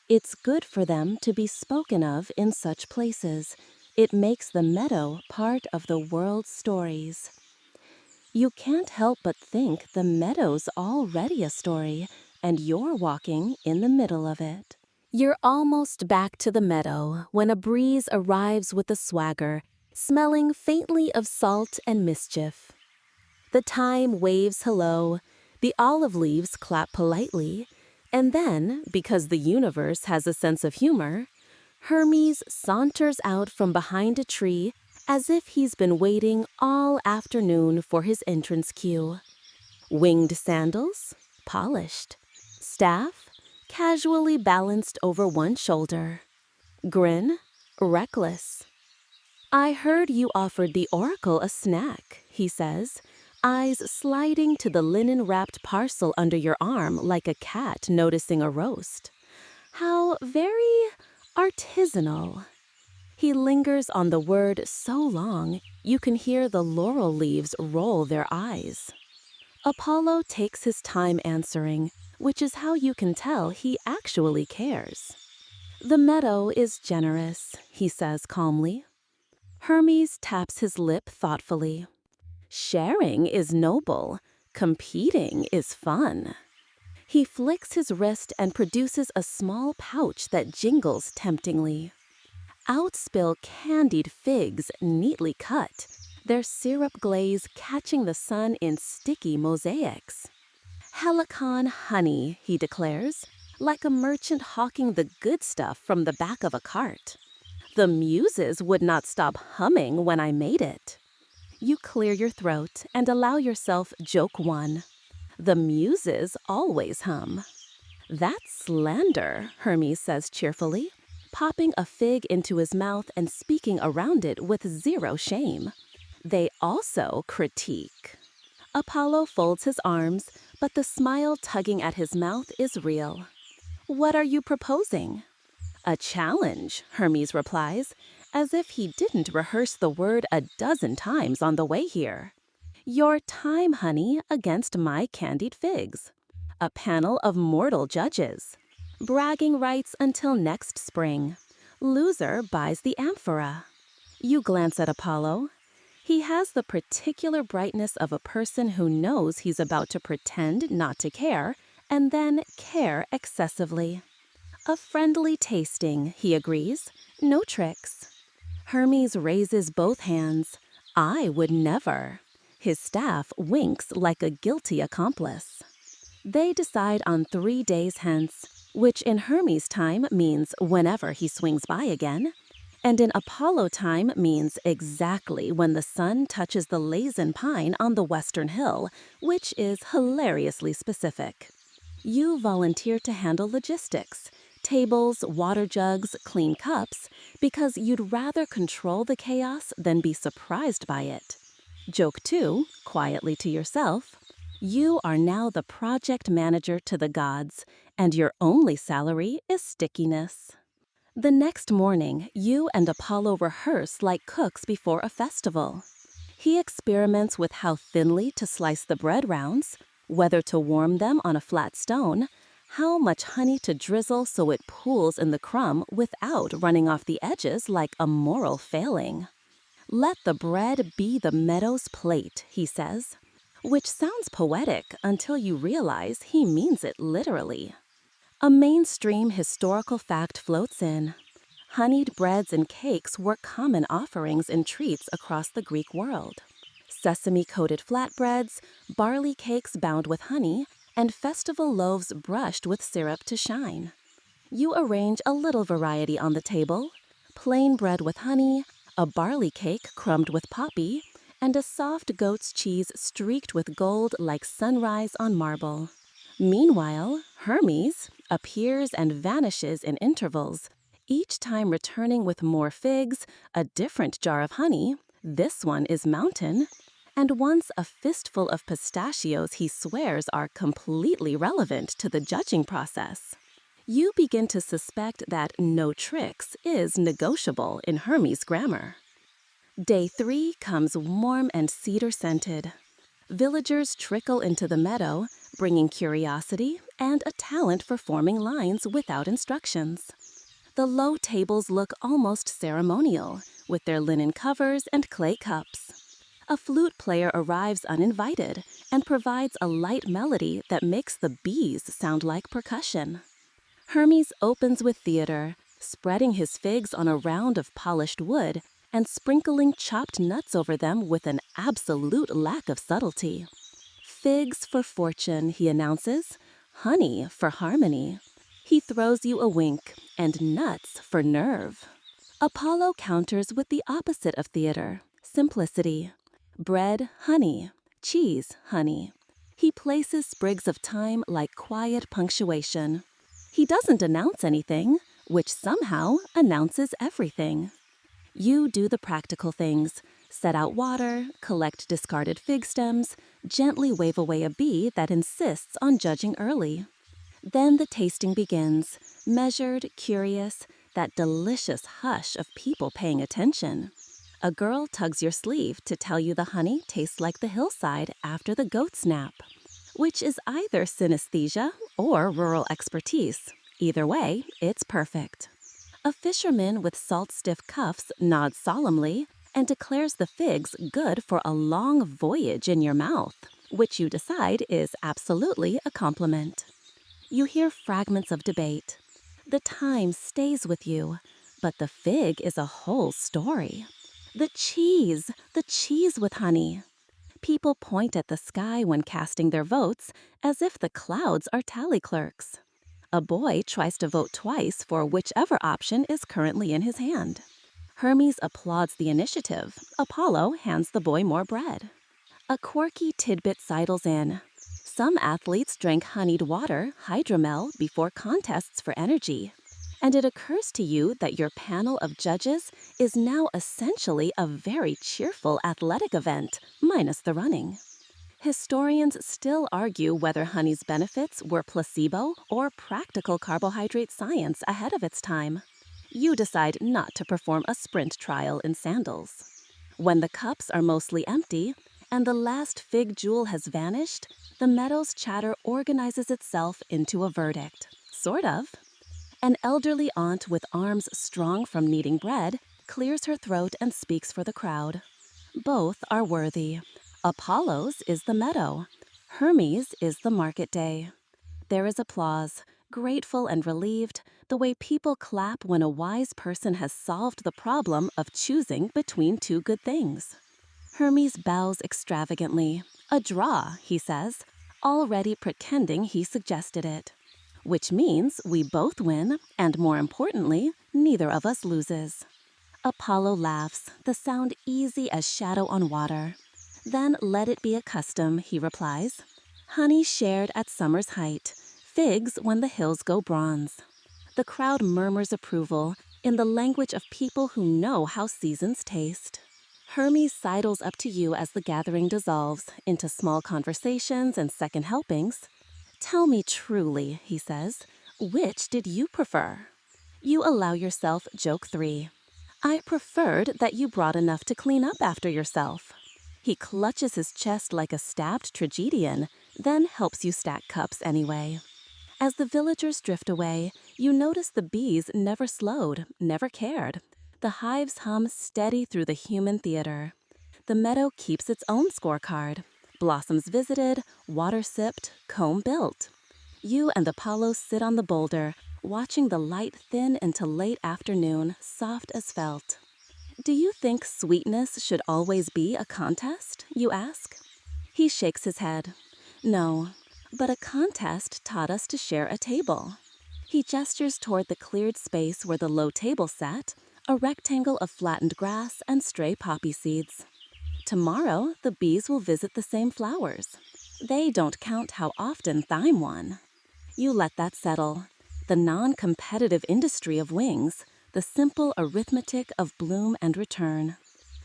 "It's good for them to be spoken of in such places. It makes the meadow part of the world's stories." You can't help but think the meadow's already a story, and you're walking in the middle of it. You're almost back to the meadow when a breeze arrives with a swagger, smelling faintly of salt and mischief. The thyme waves hello, the olive leaves clap politely, and then, because the universe has a sense of humor, Hermes saunters out from behind a tree as if he's been waiting all afternoon for his entrance cue. Winged sandals, polished. Staff, casually balanced over one shoulder. Grin, reckless. "I heard you offered the oracle a snack," he says, eyes sliding to the linen-wrapped parcel under your arm like a cat noticing a roast. "How very artisanal." He lingers on the word so long, you can hear the laurel leaves roll their eyes. Apollo takes his time answering, which is how you can tell he actually cares. "The meadow is generous," he says calmly. Hermes taps his lip thoughtfully. "Sharing is noble. Competing is fun." He flicks his wrist and produces a small pouch that jingles temptingly. Out spill candied figs neatly cut, their syrup glaze catching the sun in sticky mosaics. "Helicon honey," he declares, like a merchant hawking the good stuff from the back of a cart. "The muses would not stop humming when I made it." You clear your throat and allow yourself joke one. "The muses always hum." "That's slander," Hermes says cheerfully, popping a fig into his mouth and speaking around it with zero shame. "They also critique." Apollo folds his arms, but the smile tugging at his mouth is real. "What are you proposing?" "A challenge," Hermes replies, as if he didn't rehearse the word a dozen times on the way here. "Your time honey against my candied figs. A panel of mortal judges. Bragging rights until next spring. Loser buys the amphora." You glance at Apollo. He has the particular brightness of a person who knows he's about to pretend not to care and then care excessively. "A friendly tasting," he agrees. "No tricks." Hermes raises both hands. "I would never." His staff winks like a guilty accomplice. They decide on 3 days hence, which in Hermes' time means whenever he swings by again, and in Apollo time means exactly when the sun touches the Lazen pine on the western hill, which is hilariously specific. You volunteer to handle logistics, tables, water jugs, clean cups, because you'd rather control the chaos than be surprised by it. Joke 2, quietly to yourself, you are now the project manager to the gods, and your only salary is stickiness. The next morning, you and Apollo rehearse like cooks before a festival. He experiments with how thinly to slice the bread rounds, whether to warm them on a flat stone, how much honey to drizzle so it pools in the crumb without running off the edges like a moral failing. "Let the bread be the meadow's plate," he says, which sounds poetic until you realize he means it literally. A mainstream historical fact floats in. Honeyed breads and cakes were common offerings in treats across the Greek world. Sesame-coated flatbreads, barley cakes bound with honey, and festival loaves brushed with syrup to shine. You arrange a little variety on the table: plain bread with honey, a barley cake crumbed with poppy, and a soft goat's cheese streaked with gold like sunrise on marble. Meanwhile, Hermes appears and vanishes in intervals, each time returning with more figs, a different jar of honey, this one is mountain, and once a fistful of pistachios he swears are completely relevant to the judging process. You begin to suspect that no tricks is negotiable in Hermes' grammar. Day 3 comes warm and cedar-scented. Villagers trickle into the meadow, bringing curiosity and a talent for forming lines without instructions. The low tables look almost ceremonial, with their linen covers and clay cups. A flute player arrives uninvited and provides a light melody that makes the bees sound like percussion. Hermes opens with theater, spreading his figs on a round of polished wood and sprinkling chopped nuts over them with an absolute lack of subtlety. Figs for fortune, he announces, honey for harmony. He throws you a wink, and nuts for nerve. Apollo counters with the opposite of theater: simplicity. Bread, honey. Cheese, honey. He places sprigs of thyme like quiet punctuation. He doesn't announce anything, which somehow announces everything. You do the practical things: set out water, collect discarded fig stems, gently wave away a bee that insists on judging early. Then the tasting begins, measured, curious, that delicious hush of people paying attention. A girl tugs your sleeve to tell you the honey tastes like the hillside after the goat's nap, which is either synesthesia or rural expertise. Either way, it's perfect. A fisherman with salt-stiff cuffs nods solemnly and declares the figs good for a long voyage in your mouth, which you decide is absolutely a compliment. You hear fragments of debate. The time stays with you, but the fig is a whole story. The cheese with honey. People point at the sky when casting their votes as if the clouds are tally clerks. A boy tries to vote twice for whichever option is currently in his hand. Hermes applauds the initiative. Apollo hands the boy more bread. A quirky tidbit sidles in. Some athletes drank honeyed water, hydromel, before contests for energy. And it occurs to you that your panel of judges is now essentially a very cheerful athletic event, minus the running. Historians still argue whether honey's benefits were placebo or practical carbohydrate science ahead of its time. You decide not to perform a sprint trial in sandals. When the cups are mostly empty and the last fig jewel has vanished, the meadow's chatter organizes itself into a verdict. Sort of. An elderly aunt with arms strong from kneading bread clears her throat and speaks for the crowd. Both are worthy. Apollo's is the meadow. Hermes is the market day. There is applause, grateful and relieved, the way people clap when a wise person has solved the problem of choosing between two good things. Hermes bows extravagantly. A draw, he says, already pretending he suggested it. Which means we both win, and more importantly, neither of us loses. Apollo laughs, the sound easy as shadow on water. Then let it be a custom, he replies. Honey shared at summer's height, figs when the hills go bronze. The crowd murmurs approval in the language of people who know how seasons taste. Hermes sidles up to you as the gathering dissolves into small conversations and second helpings. Tell me truly, he says, which did you prefer? You allow yourself joke 3. I preferred that you brought enough to clean up after yourself. He clutches his chest like a stabbed tragedian, then helps you stack cups anyway. As the villagers drift away, you notice the bees never slowed, never cared. The hives hum steady through the human theater. The meadow keeps its own scorecard. Blossoms visited, water sipped, comb built. You and Apollo sit on the boulder, watching the light thin into late afternoon, soft as felt. "Do you think sweetness should always be a contest?" you ask. He shakes his head. "No, but a contest taught us to share a table." He gestures toward the cleared space where the low table sat, a rectangle of flattened grass and stray poppy seeds. "Tomorrow, the bees will visit the same flowers. They don't count how often Thyme won." You let that settle. The non-competitive industry of wings, the simple arithmetic of bloom and return.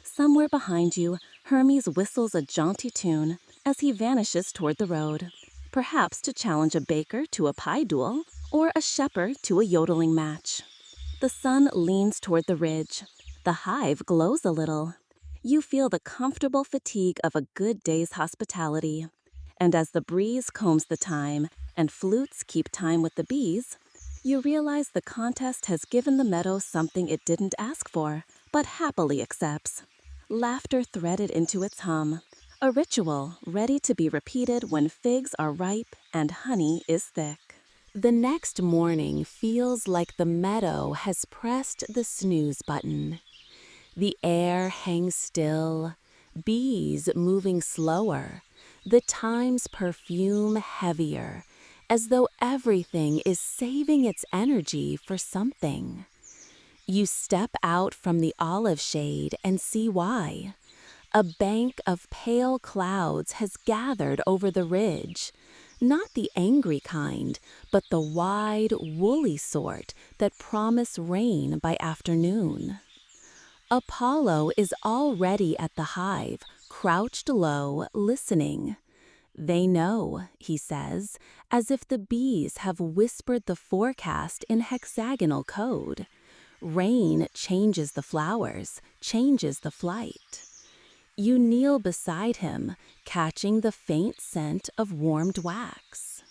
Somewhere behind you, Hermes whistles a jaunty tune as he vanishes toward the road, perhaps to challenge a baker to a pie duel or a shepherd to a yodeling match. The sun leans toward the ridge. The hive glows a little. You feel the comfortable fatigue of a good day's hospitality. And as the breeze combs the thyme and flutes keep time with the bees, you realize the contest has given the meadow something it didn't ask for, but happily accepts. Laughter threaded into its hum, a ritual ready to be repeated when figs are ripe and honey is thick. The next morning feels like the meadow has pressed the snooze button. The air hangs still, bees moving slower, the thyme's perfume heavier, as though everything is saving its energy for something. You step out from the olive shade and see why. A bank of pale clouds has gathered over the ridge, not the angry kind, but the wide, woolly sort that promise rain by afternoon. Apollo is already at the hive, crouched low, listening. "They know," he says, as if the bees have whispered the forecast in hexagonal code. Rain changes the flowers, changes the flight. You kneel beside him, catching the faint scent of warmed wax.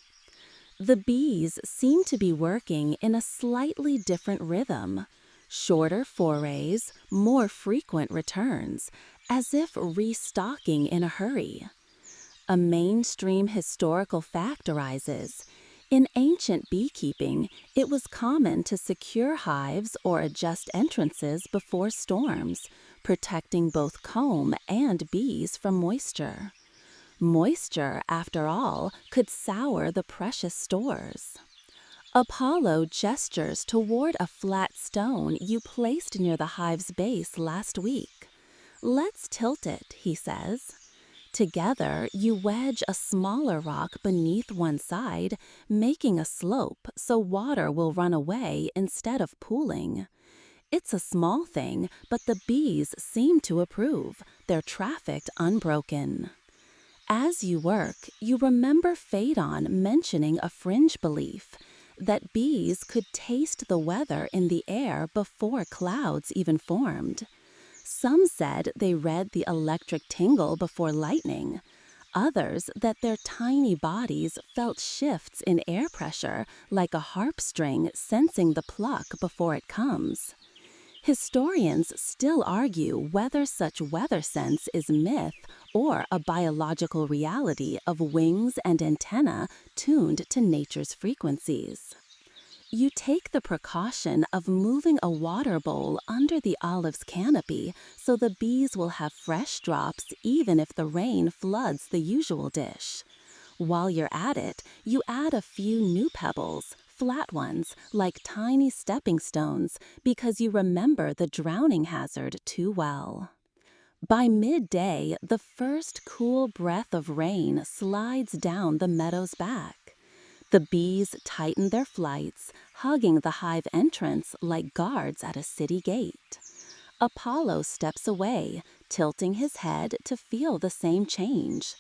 The bees seem to be working in a slightly different rhythm. Shorter forays, more frequent returns, as if restocking in a hurry. A mainstream historical fact arises. In ancient beekeeping, it was common to secure hives or adjust entrances before storms, protecting both comb and bees from moisture. Moisture, after all, could sour the precious stores. Apollo gestures toward a flat stone you placed near the hive's base last week. "Let's tilt it," he says. Together, you wedge a smaller rock beneath one side, making a slope so water will run away instead of pooling. It's a small thing, but the bees seem to approve, their traffic unbroken. As you work, you remember Phaedon mentioning a fringe belief that bees could taste the weather in the air before clouds even formed. Some said they read the electric tingle before lightning. Others that their tiny bodies felt shifts in air pressure like a harp string sensing the pluck before it comes. Historians still argue whether such weather sense is myth or a biological reality of wings and antennae tuned to nature's frequencies. You take the precaution of moving a water bowl under the olive's canopy so the bees will have fresh drops even if the rain floods the usual dish. While you're at it, you add a few new pebbles, flat ones, like tiny stepping stones, because you remember the drowning hazard too well. By midday, the first cool breath of rain slides down the meadow's back. The bees tighten their flights, hugging the hive entrance like guards at a city gate. Apollo steps away, tilting his head to feel the same change.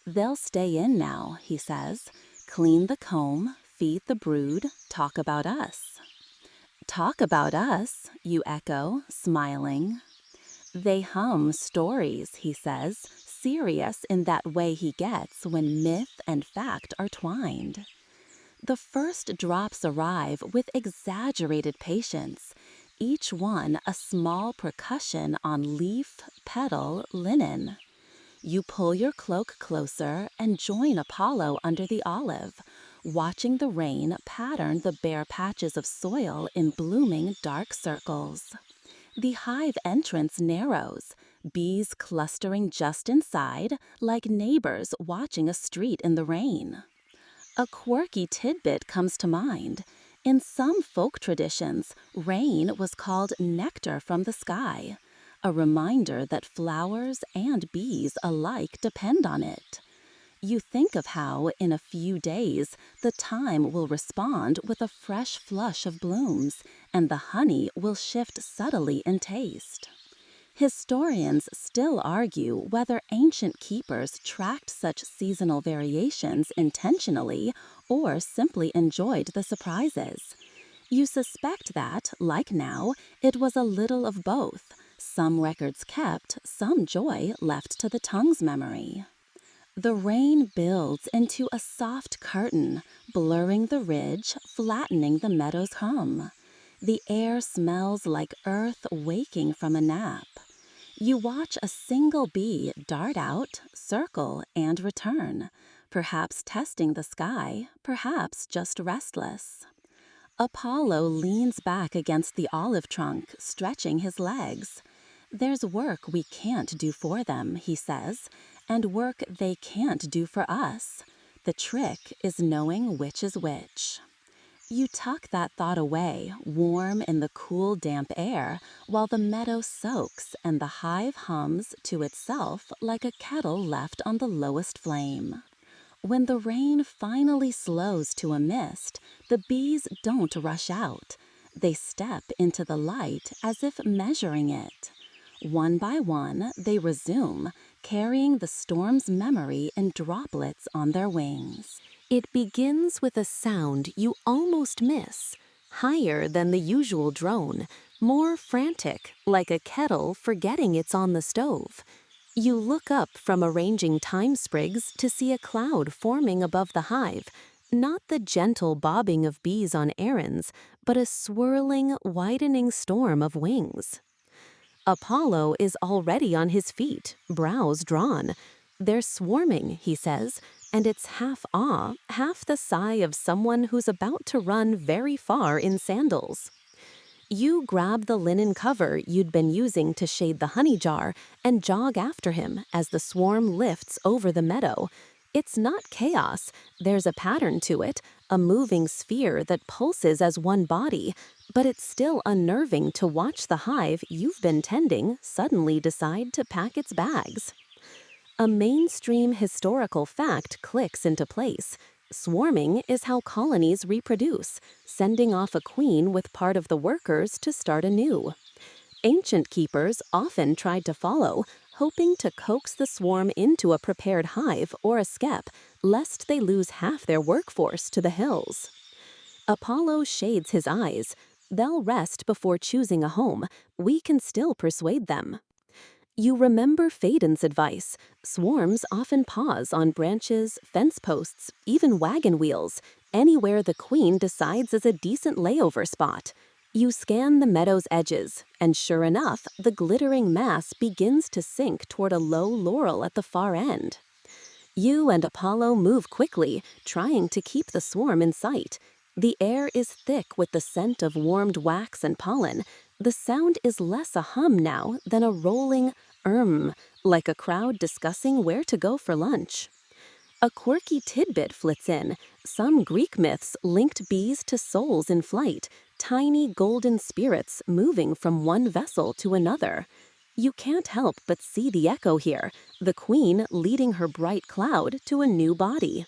"They'll stay in now," he says. "Clean the comb, feed the brood, talk about us." "Talk about us," you echo, smiling. They hum stories, he says, serious in that way he gets when myth and fact are twined. The first drops arrive with exaggerated patience, each one a small percussion on leaf, petal, linen. You pull your cloak closer and join Apollo under the olive, watching the rain pattern the bare patches of soil in blooming dark circles. The hive entrance narrows, bees clustering just inside, like neighbors watching a street in the rain. A quirky tidbit comes to mind. In some folk traditions, rain was called nectar from the sky, a reminder that flowers and bees alike depend on it. You think of how, in a few days, the thyme will respond with a fresh flush of blooms, and the honey will shift subtly in taste. Historians still argue whether ancient keepers tracked such seasonal variations intentionally or simply enjoyed the surprises. You suspect that, like now, it was a little of both, some records kept, some joy left to the tongue's memory. The rain builds into a soft curtain, blurring the ridge, flattening the meadow's hum. The air smells like earth waking from a nap. You watch a single bee dart out, circle, and return, perhaps testing the sky, perhaps just restless. Apollo leans back against the olive trunk, stretching his legs. There's work we can't do for them, he says, and work they can't do for us. The trick is knowing which is which. You tuck that thought away, warm in the cool, damp air, while the meadow soaks and the hive hums to itself like a kettle left on the lowest flame. When the rain finally slows to a mist, the bees don't rush out. They step into the light as if measuring it. One by one, they resume, carrying the storm's memory in droplets on their wings. It begins with a sound you almost miss, higher than the usual drone, more frantic, like a kettle forgetting it's on the stove. You look up from arranging thyme sprigs to see a cloud forming above the hive, not the gentle bobbing of bees on errands, but a swirling, widening storm of wings. Apollo is already on his feet, brows drawn. They're swarming, he says, and it's half awe, half the sigh of someone who's about to run very far in sandals. You grab the linen cover you'd been using to shade the honey jar and jog after him as the swarm lifts over the meadow. It's not chaos. There's a pattern to it, a moving sphere that pulses as one body, but it's still unnerving to watch the hive you've been tending suddenly decide to pack its bags. A mainstream historical fact clicks into place. Swarming is how colonies reproduce, sending off a queen with part of the workers to start anew. Ancient keepers often tried to follow, hoping to coax the swarm into a prepared hive or a skep, lest they lose half their workforce to the hills. Apollo shades his eyes. They'll rest before choosing a home. We can still persuade them. You remember Phaedon's advice. Swarms often pause on branches, fence posts, even wagon wheels, anywhere the queen decides is a decent layover spot. You scan the meadow's edges, and sure enough, the glittering mass begins to sink toward a low laurel at the far end. You and Apollo move quickly, trying to keep the swarm in sight. The air is thick with the scent of warmed wax and pollen. The sound is less a hum now than a rolling like a crowd discussing where to go for lunch. A quirky tidbit flits in. Some Greek myths linked bees to souls in flight, tiny golden spirits moving from one vessel to another. You can't help but see the echo here, the queen leading her bright cloud to a new body.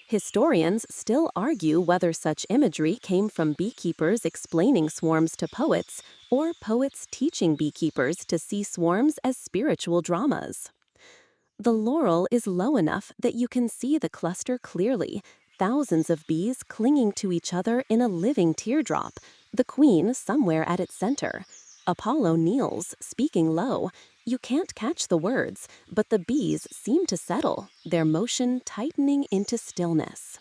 Historians still argue whether such imagery came from beekeepers explaining swarms to poets or poets teaching beekeepers to see swarms as spiritual dramas. The laurel is low enough that you can see the cluster clearly, thousands of bees clinging to each other in a living teardrop, the queen somewhere at its center. Apollo kneels, speaking low. You can't catch the words, but the bees seem to settle, their motion tightening into stillness.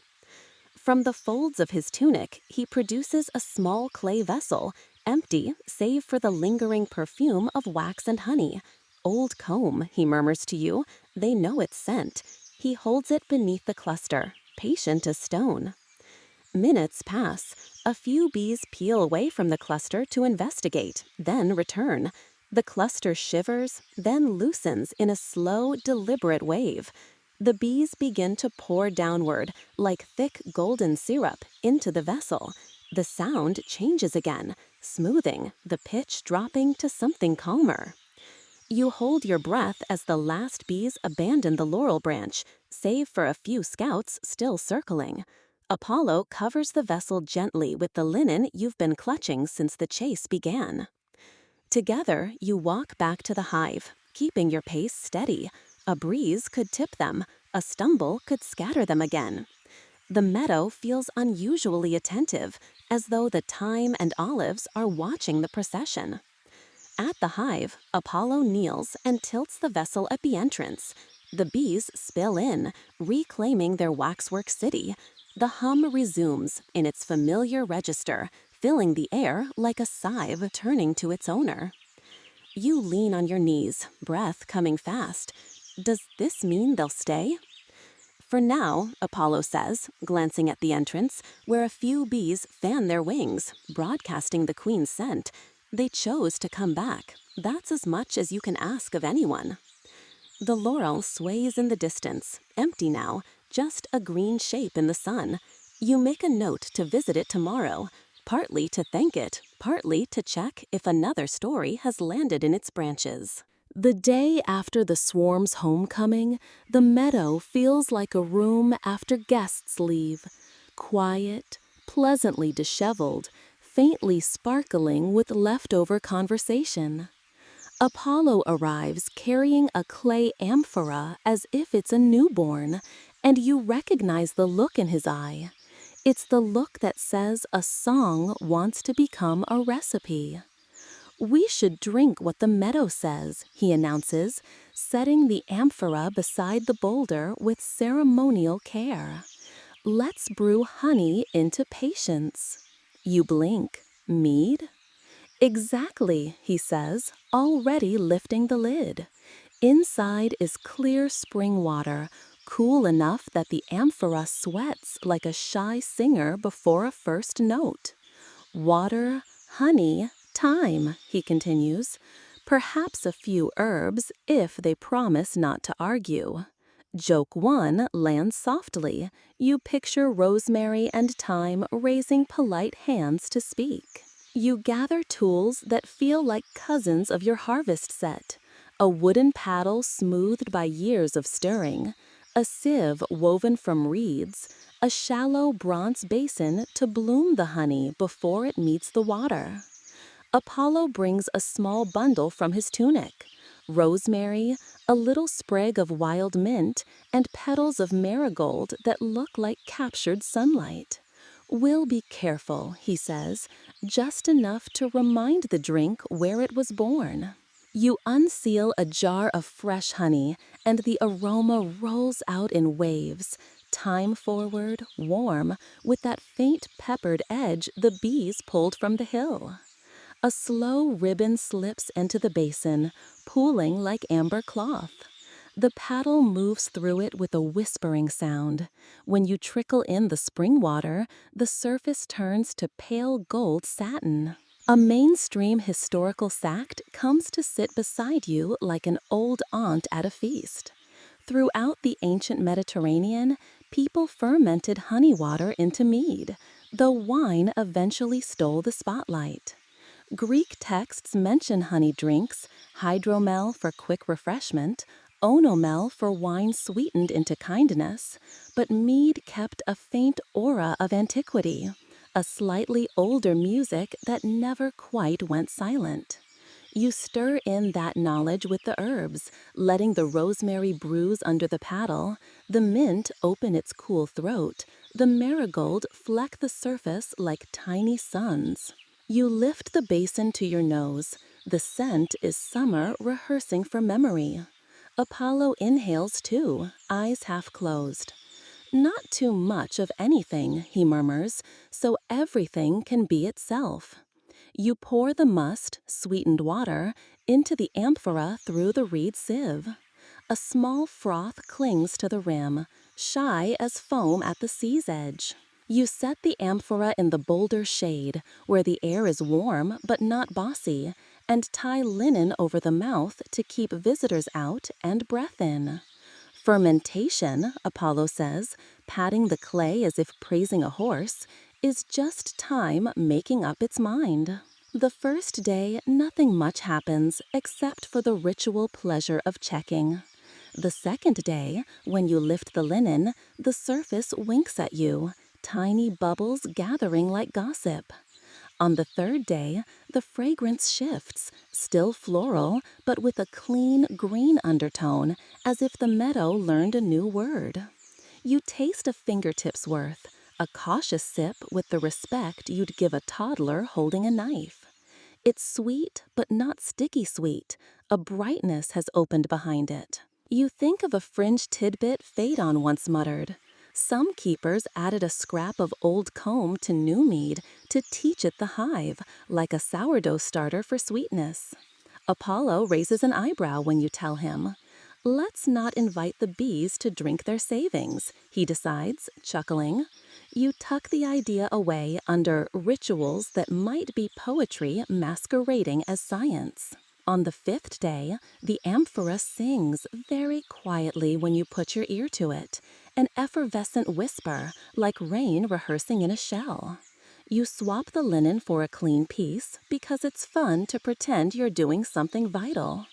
From the folds of his tunic, he produces a small clay vessel, empty save for the lingering perfume of wax and honey. Old comb, he murmurs to you. They know its scent. He holds it beneath the cluster, patient as stone. Minutes pass. A few bees peel away from the cluster to investigate, then return. The cluster shivers, then loosens in a slow, deliberate wave. The bees begin to pour downward, like thick golden syrup, into the vessel. The sound changes again, smoothing, the pitch dropping to something calmer. You hold your breath as the last bees abandon the laurel branch, save for a few scouts still circling. Apollo covers the vessel gently with the linen you've been clutching since the chase began. Together, you walk back to the hive, keeping your pace steady. A breeze could tip them, a stumble could scatter them again. The meadow feels unusually attentive, as though the thyme and olives are watching the procession. At the hive, Apollo kneels and tilts the vessel at the entrance. The bees spill in, reclaiming their waxwork city. The hum resumes in its familiar register, filling the air like a scythe turning to its owner. You lean on your knees, breath coming fast. Does this mean they'll stay? For now, Apollo says, glancing at the entrance, where a few bees fan their wings, broadcasting the queen's scent. They chose to come back. That's as much as you can ask of anyone. The laurel sways in the distance, empty now, just a green shape in the sun. You make a note to visit it tomorrow, partly to thank it, partly to check if another story has landed in its branches. The day after the swarm's homecoming, the meadow feels like a room after guests leave. Quiet, pleasantly disheveled, faintly sparkling with leftover conversation. Apollo arrives carrying a clay amphora as if it's a newborn, and you recognize the look in his eye. It's the look that says a song wants to become a recipe. "We should drink what the meadow says," he announces, setting the amphora beside the boulder with ceremonial care. "Let's brew honey into patience." You blink. "Mead?" "Exactly," he says, already lifting the lid. Inside is clear spring water, cool enough that the amphora sweats like a shy singer before a first note. "Water, honey, thyme," he continues. "Perhaps a few herbs, if they promise not to argue." Joke one lands softly. You picture rosemary and thyme raising polite hands to speak. You gather tools that feel like cousins of your harvest set. A wooden paddle smoothed by years of stirring. A sieve woven from reeds. A shallow bronze basin to bloom the honey before it meets the water. Apollo brings a small bundle from his tunic. Rosemary, a little sprig of wild mint, and petals of marigold that look like captured sunlight. "We'll be careful," he says, "just enough to remind the drink where it was born." You unseal a jar of fresh honey, and the aroma rolls out in waves, thyme forward, warm, with that faint peppered edge the bees pulled from the hill. A slow ribbon slips into the basin, pooling like amber cloth. The paddle moves through it with a whispering sound. When you trickle in the spring water, the surface turns to pale gold satin. A mainstream historical sact comes to sit beside you like an old aunt at a feast. Throughout the ancient Mediterranean, people fermented honey water into mead, though wine eventually stole the spotlight. Greek texts mention honey drinks, hydromel for quick refreshment, onomel for wine sweetened into kindness, but mead kept a faint aura of antiquity, a slightly older music that never quite went silent. You stir in that knowledge with the herbs, letting the rosemary bruise under the paddle, the mint open its cool throat, the marigold fleck the surface like tiny suns. You lift the basin to your nose. The scent is summer rehearsing for memory. Apollo inhales too, eyes half closed. "Not too much of anything," he murmurs, "so everything can be itself." You pour the must, sweetened water, into the amphora through the reed sieve. A small froth clings to the rim, shy as foam at the sea's edge. You set the amphora in the boulder shade, where the air is warm but not bossy, and tie linen over the mouth to keep visitors out and breath in. Fermentation, Apollo says, patting the clay as if praising a horse, is just time making up its mind. The first day, nothing much happens except for the ritual pleasure of checking. The second day, when you lift the linen, the surface winks at you, tiny bubbles gathering like gossip. On the third day, the fragrance shifts, still floral, but with a clean green undertone, as if the meadow learned a new word. You taste a fingertip's worth, a cautious sip with the respect you'd give a toddler holding a knife. It's sweet, but not sticky sweet. A brightness has opened behind it. You think of a fringe tidbit Phaedon once muttered. Some keepers added a scrap of old comb to new mead to teach it the hive, like a sourdough starter for sweetness. Apollo raises an eyebrow when you tell him. Let's not invite the bees to drink their savings, he decides, chuckling. You tuck the idea away under rituals that might be poetry masquerading as science. On the fifth day, the amphora sings very quietly when you put your ear to it, an effervescent whisper, like rain rehearsing in a shell. You swap the linen for a clean piece because it's fun to pretend you're doing something vital.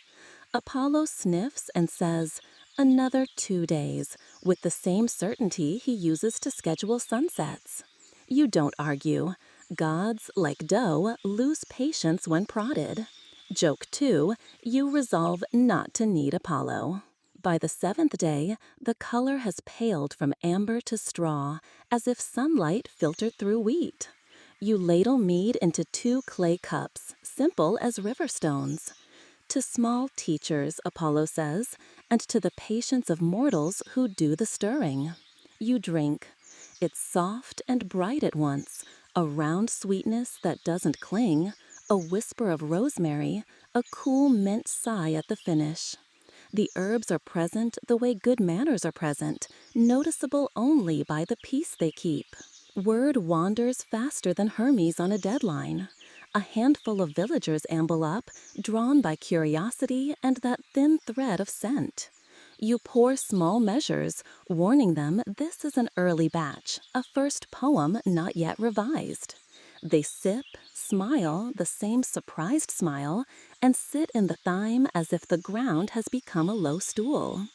Apollo sniffs and says, another 2 days, with the same certainty he uses to schedule sunsets. You don't argue. Gods, like dough, lose patience when prodded. Joke 2, you resolve not to need Apollo. By the 7th day, the color has paled from amber to straw, as if sunlight filtered through wheat. You ladle mead into 2 clay cups, simple as river stones. To small teachers, Apollo says, and to the patience of mortals who do the stirring. You drink. It's soft and bright at once, a round sweetness that doesn't cling, a whisper of rosemary, a cool mint sigh at the finish. The herbs are present the way good manners are present, noticeable only by the peace they keep. Word wanders faster than Hermes on a deadline. A handful of villagers amble up, drawn by curiosity and that thin thread of scent. You pour small measures, warning them this is an early batch, a first poem not yet revised. They sip, smile the same surprised smile, and sit in the thyme as if the ground has become a low stool.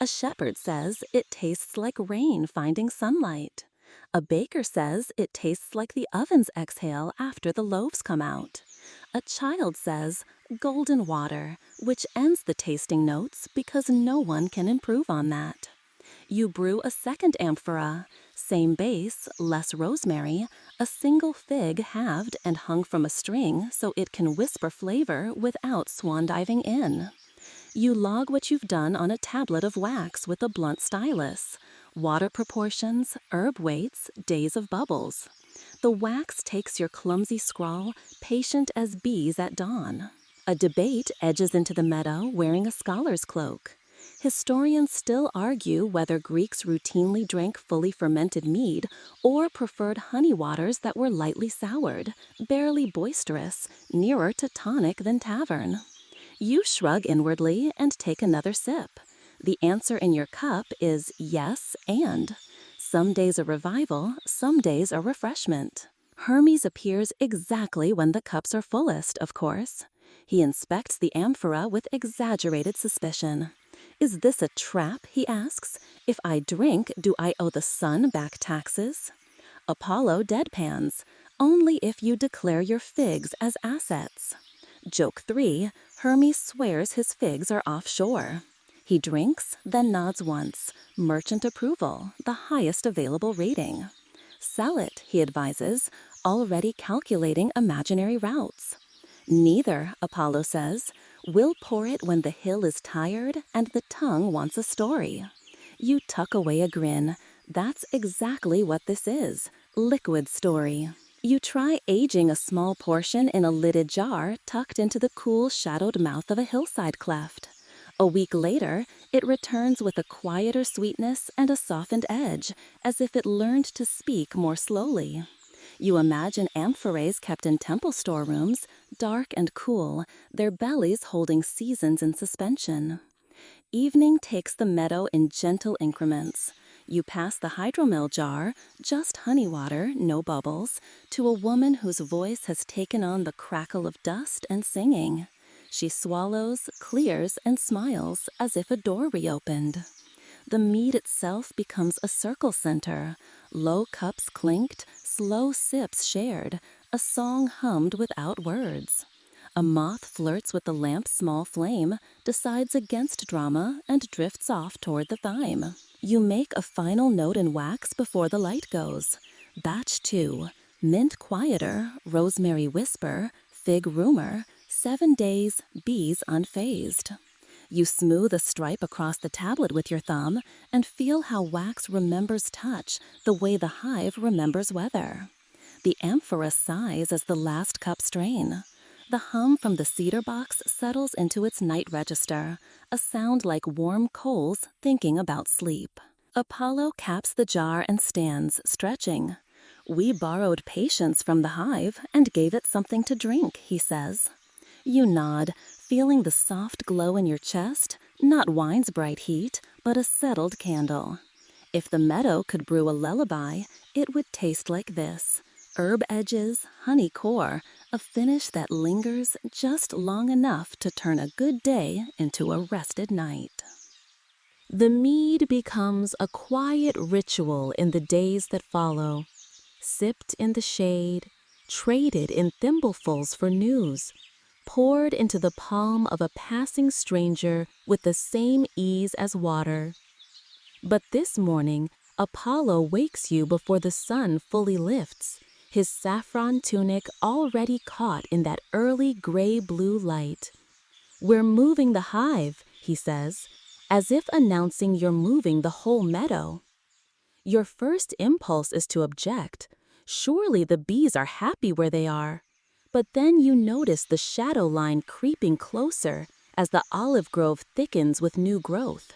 A shepherd says it tastes like rain finding sunlight. A baker says it tastes like the oven's exhale after the loaves come out. A child says golden water, which ends the tasting notes because no one can improve on that. You brew a second amphora, same base, less rosemary, a single fig halved and hung from a string so it can whisper flavor without swan diving in. You log what you've done on a tablet of wax with a blunt stylus. Water proportions, herb weights, days of bubbles. The wax takes your clumsy scrawl, patient as bees at dawn. A debate edges into the meadow wearing a scholar's cloak. Historians still argue whether Greeks routinely drank fully fermented mead or preferred honey waters that were lightly soured, barely boisterous, nearer to tonic than tavern. You shrug inwardly and take another sip. The answer in your cup is yes and. Some days a revival, some days a refreshment. Hermes appears exactly when the cups are fullest, of course. He inspects the amphora with exaggerated suspicion. Is this a trap, he asks. If I drink, do I owe the sun back taxes? Apollo deadpans. Only if you declare your figs as assets. Joke 3, Hermes swears his figs are offshore. He drinks, then nods once. Merchant approval, the highest available rating. Sell it, he advises, already calculating imaginary routes. Neither, Apollo says. We'll pour it when the hill is tired and the tongue wants a story. You tuck away a grin. That's exactly what this is. Liquid story. You try aging a small portion in a lidded jar tucked into the cool shadowed mouth of a hillside cleft. A week later, it returns with a quieter sweetness and a softened edge, as if it learned to speak more slowly. You imagine amphoraes kept in temple storerooms, dark and cool, their bellies holding seasons in suspension. Evening takes the meadow in gentle increments. You pass the hydromel jar, just honey water, no bubbles, to a woman whose voice has taken on the crackle of dust and singing. She swallows, clears, and smiles as if a door reopened. The mead itself becomes a circle center, low cups clinked, slow sips shared, a song hummed without words. A moth flirts with the lamp's small flame, decides against drama, and drifts off toward the thyme. You make a final note in wax before the light goes. Batch 2, mint quieter, rosemary whisper, fig rumor, 7 days, bees unfazed. You smooth a stripe across the tablet with your thumb and feel how wax remembers touch the way the hive remembers weather. The amphora sighs as the last cup strain. The hum from the cedar box settles into its night register, a sound like warm coals thinking about sleep. Apollo caps the jar and stands, stretching. "We borrowed patience from the hive and gave it something to drink," he says. You nod, feeling the soft glow in your chest, not wine's bright heat, but a settled candle. If the meadow could brew a lullaby, it would taste like this: herb edges, honey core, a finish that lingers just long enough to turn a good day into a rested night. The mead becomes a quiet ritual in the days that follow, sipped in the shade, traded in thimblefuls for news, poured into the palm of a passing stranger with the same ease as water. But this morning, Apollo wakes you before the sun fully lifts, his saffron tunic already caught in that early gray-blue light. "We're moving the hive," he says, as if announcing you're moving the whole meadow. Your first impulse is to object. Surely the bees are happy where they are. But then you notice the shadow line creeping closer as the olive grove thickens with new growth.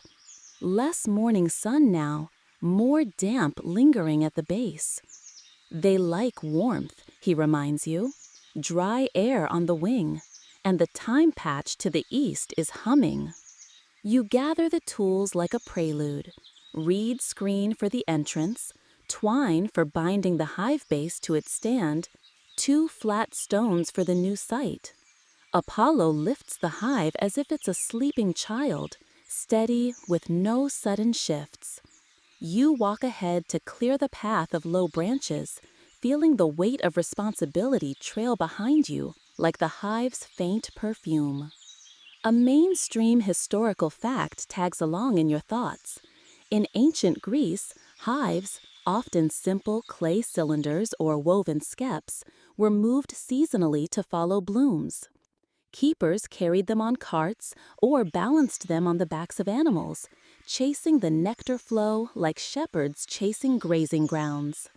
Less morning sun now, more damp lingering at the base. They like warmth, he reminds you. Dry air on the wing, and the time patch to the east is humming. You gather the tools like a prelude. Reed screen for the entrance, twine for binding the hive base to its stand, 2 flat stones for the new site. Apollo lifts the hive as if it's a sleeping child, steady with no sudden shifts. You walk ahead to clear the path of low branches, feeling the weight of responsibility trail behind you like the hive's faint perfume. A mainstream historical fact tags along in your thoughts. In ancient Greece, hives, often simple clay cylinders or woven skeps, were moved seasonally to follow blooms. Keepers carried them on carts or balanced them on the backs of animals, chasing the nectar flow like shepherds chasing grazing grounds.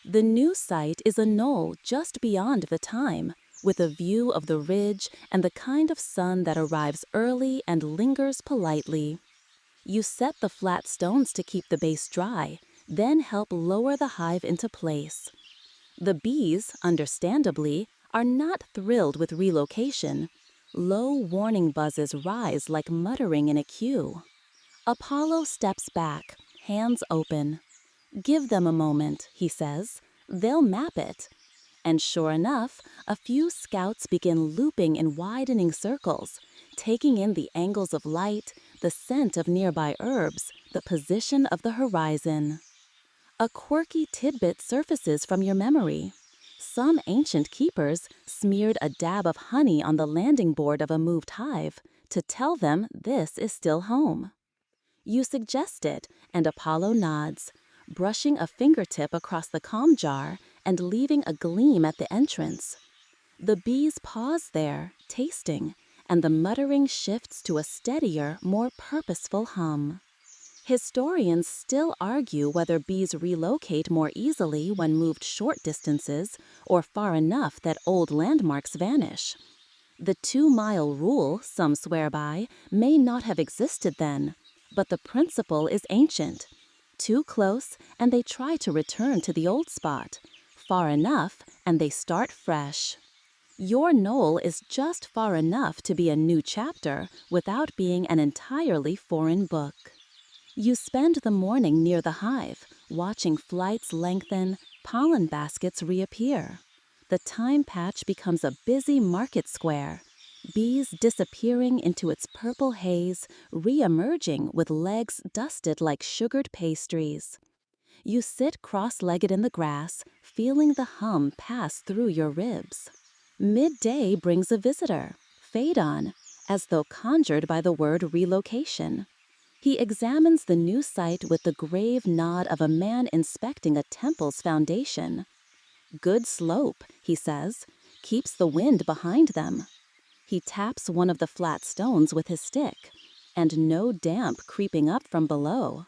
The new site is a knoll just beyond the time, with a view of the ridge and the kind of sun that arrives early and lingers politely. You set the flat stones to keep the base dry, then help lower the hive into place. The bees, understandably, are not thrilled with relocation. Low warning buzzes rise like muttering in a queue. Apollo steps back, hands open. "Give them a moment," he says. "They'll map it." And sure enough, a few scouts begin looping in widening circles, taking in the angles of light, the scent of nearby herbs, the position of the horizon. A quirky tidbit surfaces from your memory. Some ancient keepers smeared a dab of honey on the landing board of a moved hive to tell them this is still home. You suggest it, and Apollo nods, brushing a fingertip across the calm jar and leaving a gleam at the entrance. The bees pause there, tasting, and the muttering shifts to a steadier, more purposeful hum. Historians still argue whether bees relocate more easily when moved short distances or far enough that old landmarks vanish. The 2-mile rule, some swear by, may not have existed then, but the principle is ancient. Too close, and they try to return to the old spot. Far enough, and they start fresh. Your knoll is just far enough to be a new chapter without being an entirely foreign book. You spend the morning near the hive, watching flights lengthen, pollen baskets reappear. The time patch becomes a busy market square, bees disappearing into its purple haze, re-emerging with legs dusted like sugared pastries. You sit cross-legged in the grass, feeling the hum pass through your ribs. Midday brings a visitor, Phaedon, as though conjured by the word relocation. He examines the new site with the grave nod of a man inspecting a temple's foundation. Good slope, he says, keeps the wind behind them. He taps one of the flat stones with his stick, and no damp creeping up from below.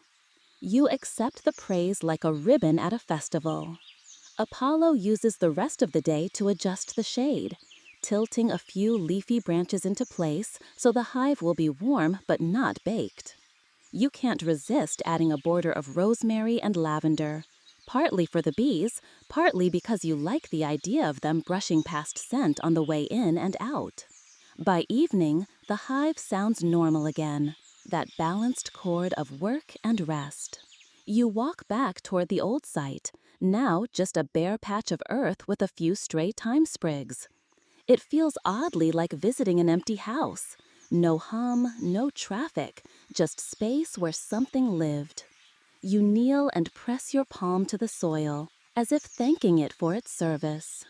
You accept the praise like a ribbon at a festival. Apollo uses the rest of the day to adjust the shade, tilting a few leafy branches into place so the hive will be warm but not baked. You can't resist adding a border of rosemary and lavender, partly for the bees, partly because you like the idea of them brushing past scent on the way in and out. By evening, the hive sounds normal again, that balanced chord of work and rest. You walk back toward the old site, now just a bare patch of earth with a few stray thyme sprigs. It feels oddly like visiting an empty house. No hum, no traffic, just space where something lived. You kneel and press your palm to the soil, as if thanking it for its service.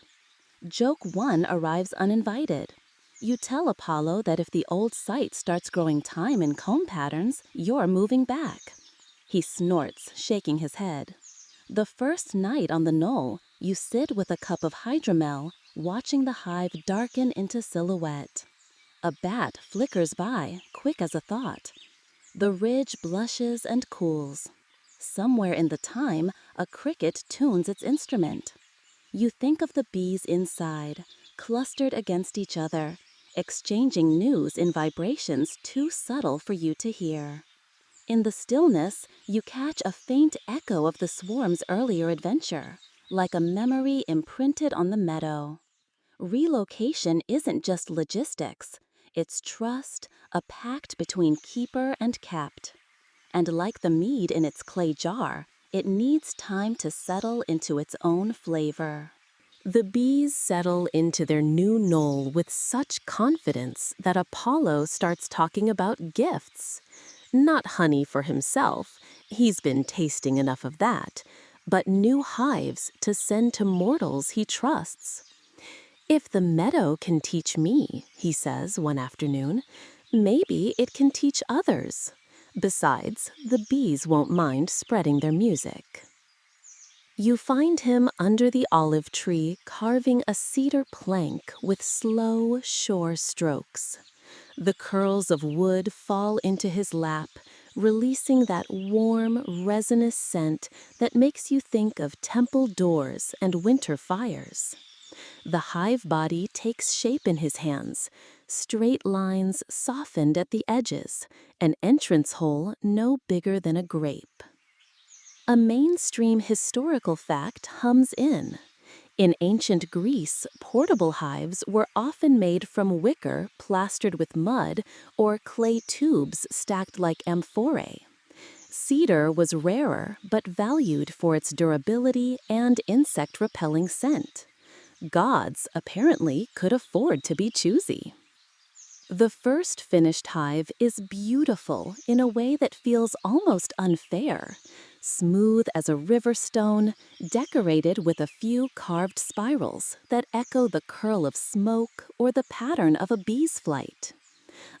Joke 1 arrives uninvited. You tell Apollo that if the old site starts growing thyme in comb patterns, you're moving back. He snorts, shaking his head. The first night on the knoll, you sit with a cup of hydromel, watching the hive darken into silhouette. A bat flickers by, quick as a thought. The ridge blushes and cools. Somewhere in the thyme, a cricket tunes its instrument. You think of the bees inside, clustered against each other, exchanging news in vibrations too subtle for you to hear. In the stillness, you catch a faint echo of the swarm's earlier adventure, like a memory imprinted on the meadow. Relocation isn't just logistics. It's trust, a pact between keeper and kept. And like the mead in its clay jar, it needs time to settle into its own flavor. The bees settle into their new knoll with such confidence that Apollo starts talking about gifts. Not honey for himself, he's been tasting enough of that, but new hives to send to mortals he trusts. If the meadow can teach me, he says one afternoon, maybe it can teach others. Besides, the bees won't mind spreading their music. You find him under the olive tree carving a cedar plank with slow, sure strokes. The curls of wood fall into his lap, releasing that warm, resinous scent that makes you think of temple doors and winter fires. The hive body takes shape in his hands, straight lines softened at the edges, an entrance hole no bigger than a grape. A mainstream historical fact hums in. In ancient Greece, portable hives were often made from wicker plastered with mud or clay tubes stacked like amphorae. Cedar was rarer but valued for its durability and insect-repelling scent. Gods, apparently, could afford to be choosy. The first finished hive is beautiful in a way that feels almost unfair. Smooth as a river stone, decorated with a few carved spirals that echo the curl of smoke or the pattern of a bee's flight.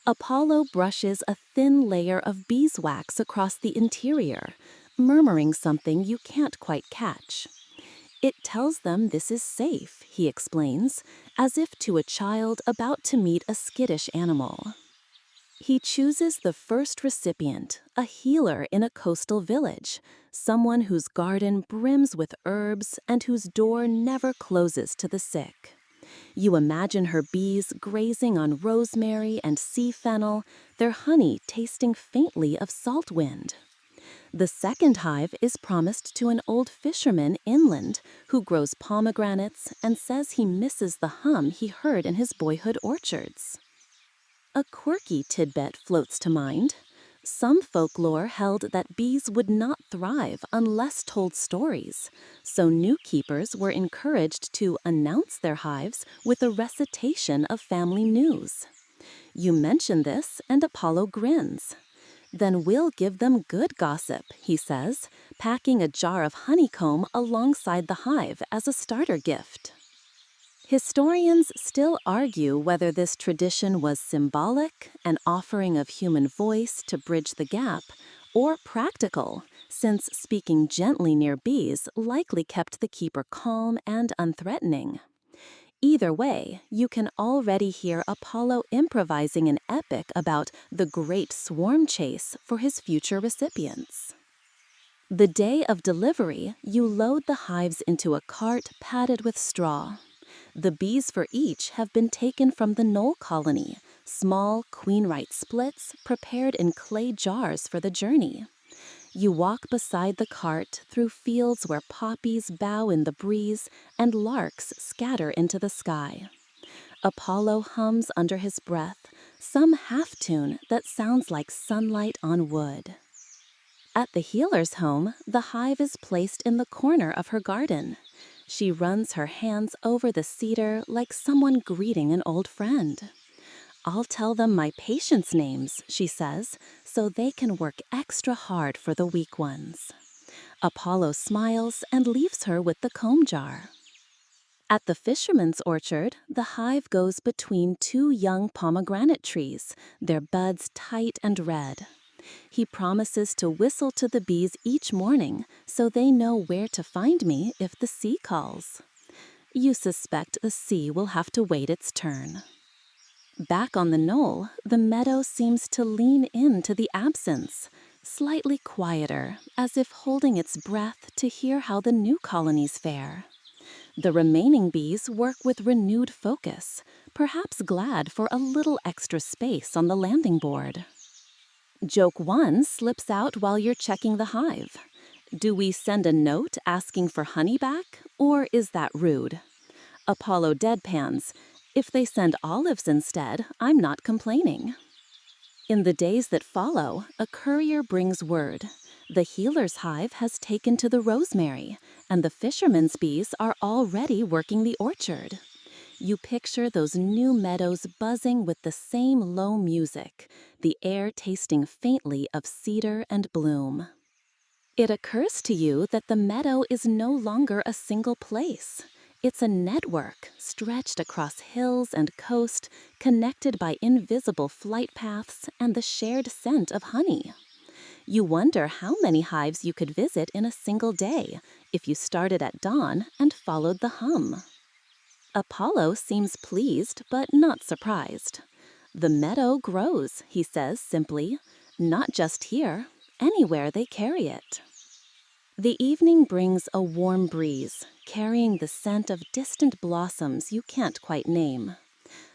Apollo brushes a thin layer of beeswax across the interior, murmuring something you can't quite catch. It tells them this is safe, he explains, as if to a child about to meet a skittish animal. He chooses the first recipient, a healer in a coastal village, someone whose garden brims with herbs and whose door never closes to the sick. You imagine her bees grazing on rosemary and sea fennel, their honey tasting faintly of salt wind. The second hive is promised to an old fisherman inland who grows pomegranates and says he misses the hum he heard in his boyhood orchards. A quirky tidbit floats to mind. Some folklore held that bees would not thrive unless told stories, so new keepers were encouraged to announce their hives with a recitation of family news. You mention this, and Apollo grins. Then we'll give them good gossip, he says, packing a jar of honeycomb alongside the hive as a starter gift. Historians still argue whether this tradition was symbolic, an offering of human voice to bridge the gap, or practical, since speaking gently near bees likely kept the keeper calm and unthreatening. Either way, you can already hear Apollo improvising an epic about the great swarm chase for his future recipients. The day of delivery, you load the hives into a cart padded with straw. The bees for each have been taken from the Nile colony, small queen-right splits prepared in clay jars for the journey. You walk beside the cart through fields where poppies bow in the breeze and larks scatter into the sky. Apollo hums under his breath, some half-tune that sounds like sunlight on wood. At the healer's home, the hive is placed in the corner of her garden. She runs her hands over the cedar like someone greeting an old friend. I'll tell them my patients' names, she says, so they can work extra hard for the weak ones. Apollo smiles and leaves her with the comb jar. At the fisherman's orchard, the hive goes between two young pomegranate trees, their buds tight and red. He promises to whistle to the bees each morning so they know where to find me if the sea calls. You suspect the sea will have to wait its turn. Back on the knoll, the meadow seems to lean into the absence, slightly quieter, as if holding its breath to hear how the new colonies fare. The remaining bees work with renewed focus, perhaps glad for a little extra space on the landing board. Joke 1 slips out while you're checking the hive. Do we send a note asking for honey back, or is that rude? Apollo deadpans. If they send olives instead, I'm not complaining. In the days that follow, a courier brings word. The healer's hive has taken to the rosemary, and the fisherman's bees are already working the orchard. You picture those new meadows buzzing with the same low music, the air tasting faintly of cedar and bloom. It occurs to you that the meadow is no longer a single place. It's a network stretched across hills and coast, connected by invisible flight paths and the shared scent of honey. You wonder how many hives you could visit in a single day if you started at dawn and followed the hum. Apollo seems pleased but not surprised. The meadow grows, he says simply, not just here, anywhere they carry it. The evening brings a warm breeze, carrying the scent of distant blossoms you can't quite name.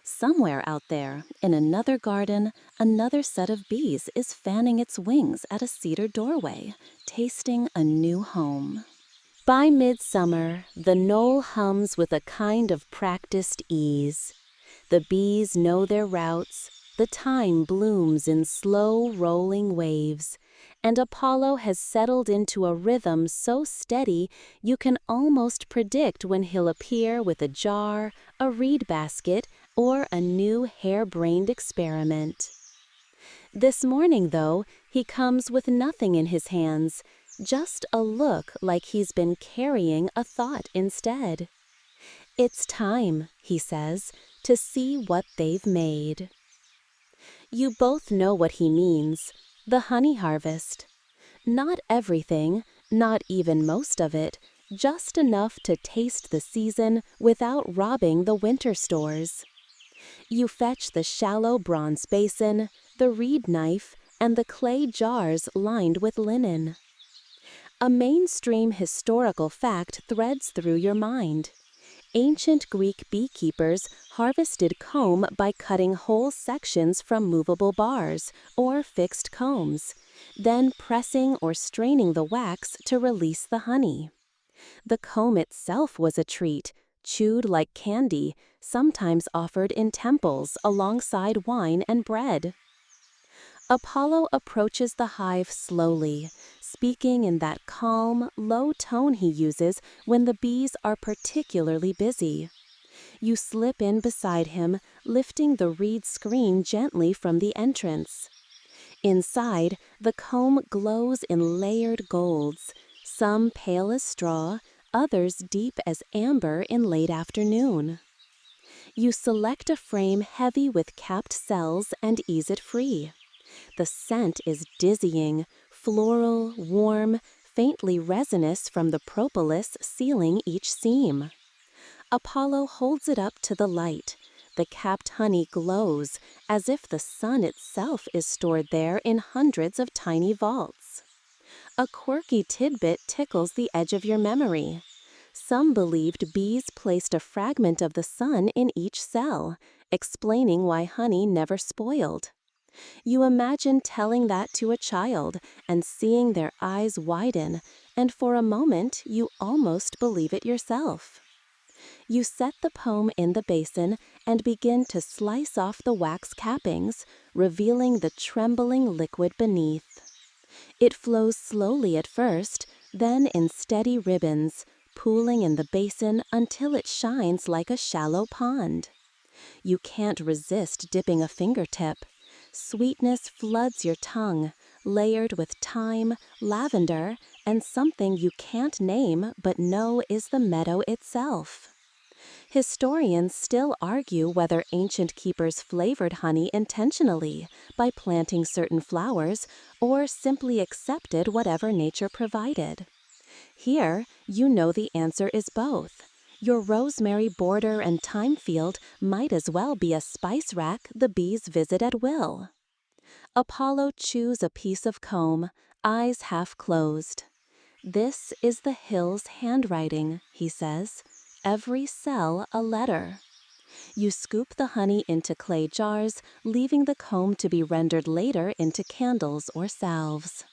Somewhere out there, in another garden, another set of bees is fanning its wings at a cedar doorway, tasting a new home. By midsummer, the knoll hums with a kind of practiced ease. The bees know their routes, the thyme blooms in slow, rolling waves, and Apollo has settled into a rhythm so steady you can almost predict when he'll appear with a jar, a reed basket, or a new hair-brained experiment. This morning, though, he comes with nothing in his hands, just a look like he's been carrying a thought instead. It's time, he says, to see what they've made. You both know what he means, the honey harvest. Not everything, not even most of it, just enough to taste the season without robbing the winter stores. You fetch the shallow bronze basin, the reed knife, and the clay jars lined with linen. A mainstream historical fact threads through your mind. Ancient Greek beekeepers harvested comb by cutting whole sections from movable bars or fixed combs, then pressing or straining the wax to release the honey. The comb itself was a treat, chewed like candy, sometimes offered in temples alongside wine and bread. Apollo approaches the hive slowly, speaking in that calm, low tone he uses when the bees are particularly busy. You slip in beside him, lifting the reed screen gently from the entrance. Inside, the comb glows in layered golds, some pale as straw, others deep as amber in late afternoon. You select a frame heavy with capped cells and ease it free. The scent is dizzying, floral, warm, faintly resinous from the propolis sealing each seam. Apollo holds it up to the light. The capped honey glows as if the sun itself is stored there in hundreds of tiny vaults. A quirky tidbit tickles the edge of your memory. Some believed bees placed a fragment of the sun in each cell, explaining why honey never spoiled. You imagine telling that to a child and seeing their eyes widen, and for a moment you almost believe it yourself. You set the comb in the basin and begin to slice off the wax cappings, revealing the trembling liquid beneath. It flows slowly at first, then in steady ribbons, pooling in the basin until it shines like a shallow pond. You can't resist dipping a fingertip. Sweetness floods your tongue, layered with thyme, lavender, and something you can't name but know is the meadow itself. Historians still argue whether ancient keepers flavored honey intentionally by planting certain flowers or simply accepted whatever nature provided. Here, you know the answer is both. Your rosemary border and thyme field might as well be a spice rack the bees visit at will. Apollo chews a piece of comb, eyes half closed. "This is the hill's handwriting," he says. "Every cell a letter." You scoop the honey into clay jars, leaving the comb to be rendered later into candles or salves.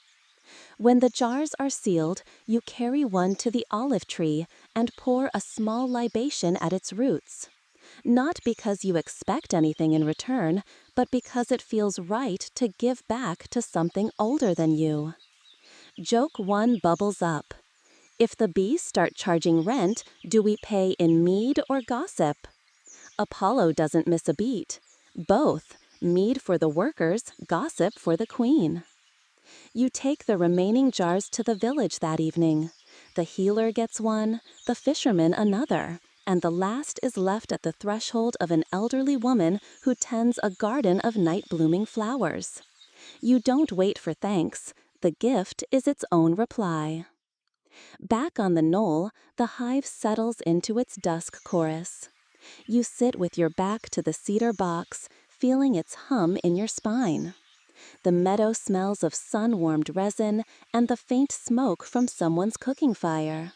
When the jars are sealed, you carry one to the olive tree and pour a small libation at its roots. Not because you expect anything in return, but because it feels right to give back to something older than you. Joke one bubbles up. "If the bees start charging rent, do we pay in mead or gossip?" Apollo doesn't miss a beat. Both, mead for the workers, gossip for the queen. You take the remaining jars to the village that evening. The healer gets one, the fisherman another, and the last is left at the threshold of an elderly woman who tends a garden of night-blooming flowers. You don't wait for thanks. The gift is its own reply. Back on the knoll, the hive settles into its dusk chorus. You sit with your back to the cedar box, feeling its hum in your spine. The meadow smells of sun-warmed resin and the faint smoke from someone's cooking fire.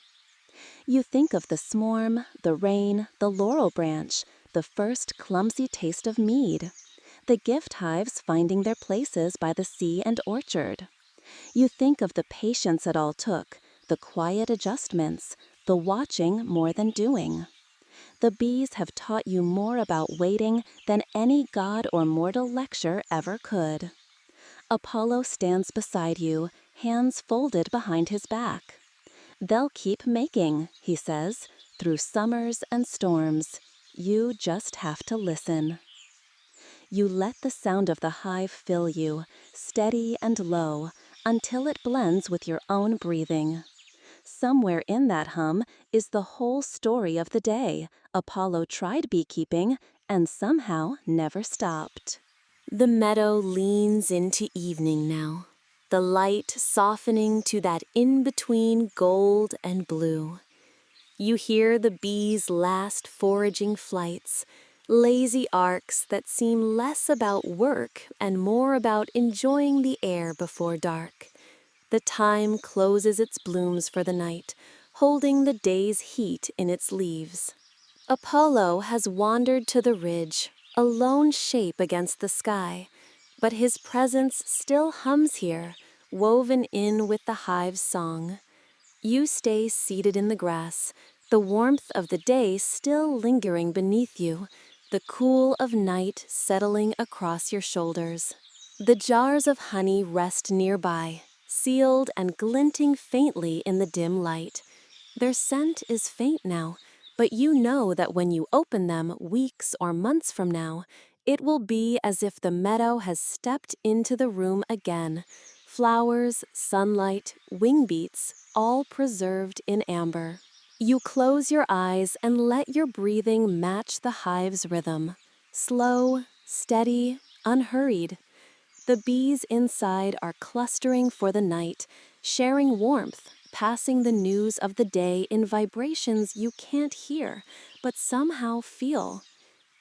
You think of the swarm, the rain, the laurel branch, the first clumsy taste of mead, the gift hives finding their places by the sea and orchard. You think of the patience it all took, the quiet adjustments, the watching more than doing. The bees have taught you more about waiting than any god or mortal lecture ever could. Apollo stands beside you, hands folded behind his back. "They'll keep making," he says, "through summers and storms. You just have to listen." You let the sound of the hive fill you, steady and low, until it blends with your own breathing. Somewhere in that hum is the whole story of the day. Apollo tried beekeeping and somehow never stopped. The meadow leans into evening now, the light softening to that in-between gold and blue. You hear the bees' last foraging flights, lazy arcs that seem less about work and more about enjoying the air before dark. The thyme closes its blooms for the night, holding the day's heat in its leaves. Apollo has wandered to the ridge, a lone shape against the sky, but his presence still hums here, woven in with the hive's song. You stay seated in the grass, the warmth of the day still lingering beneath you, the cool of night settling across your shoulders. The jars of honey rest nearby, sealed and glinting faintly in the dim light. Their scent is faint now, but you know that when you open them weeks or months from now, it will be as if the meadow has stepped into the room again. Flowers, sunlight, wing beats, all preserved in amber. You close your eyes and let your breathing match the hive's rhythm. Slow, steady, unhurried. The bees inside are clustering for the night, sharing warmth, passing the news of the day in vibrations you can't hear, but somehow feel.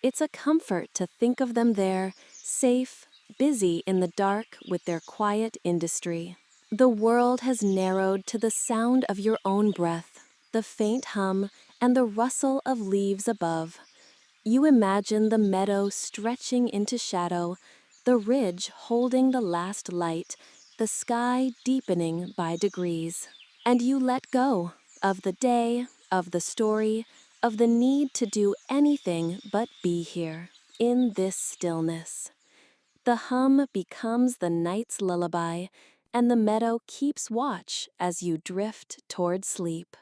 It's a comfort to think of them there, safe, busy in the dark with their quiet industry. The world has narrowed to the sound of your own breath, the faint hum, and the rustle of leaves above. You imagine the meadow stretching into shadow, the ridge holding the last light, the sky deepening by degrees. And you let go of the day, of the story, of the need to do anything but be here, in this stillness. The hum becomes the night's lullaby, and the meadow keeps watch as you drift toward sleep.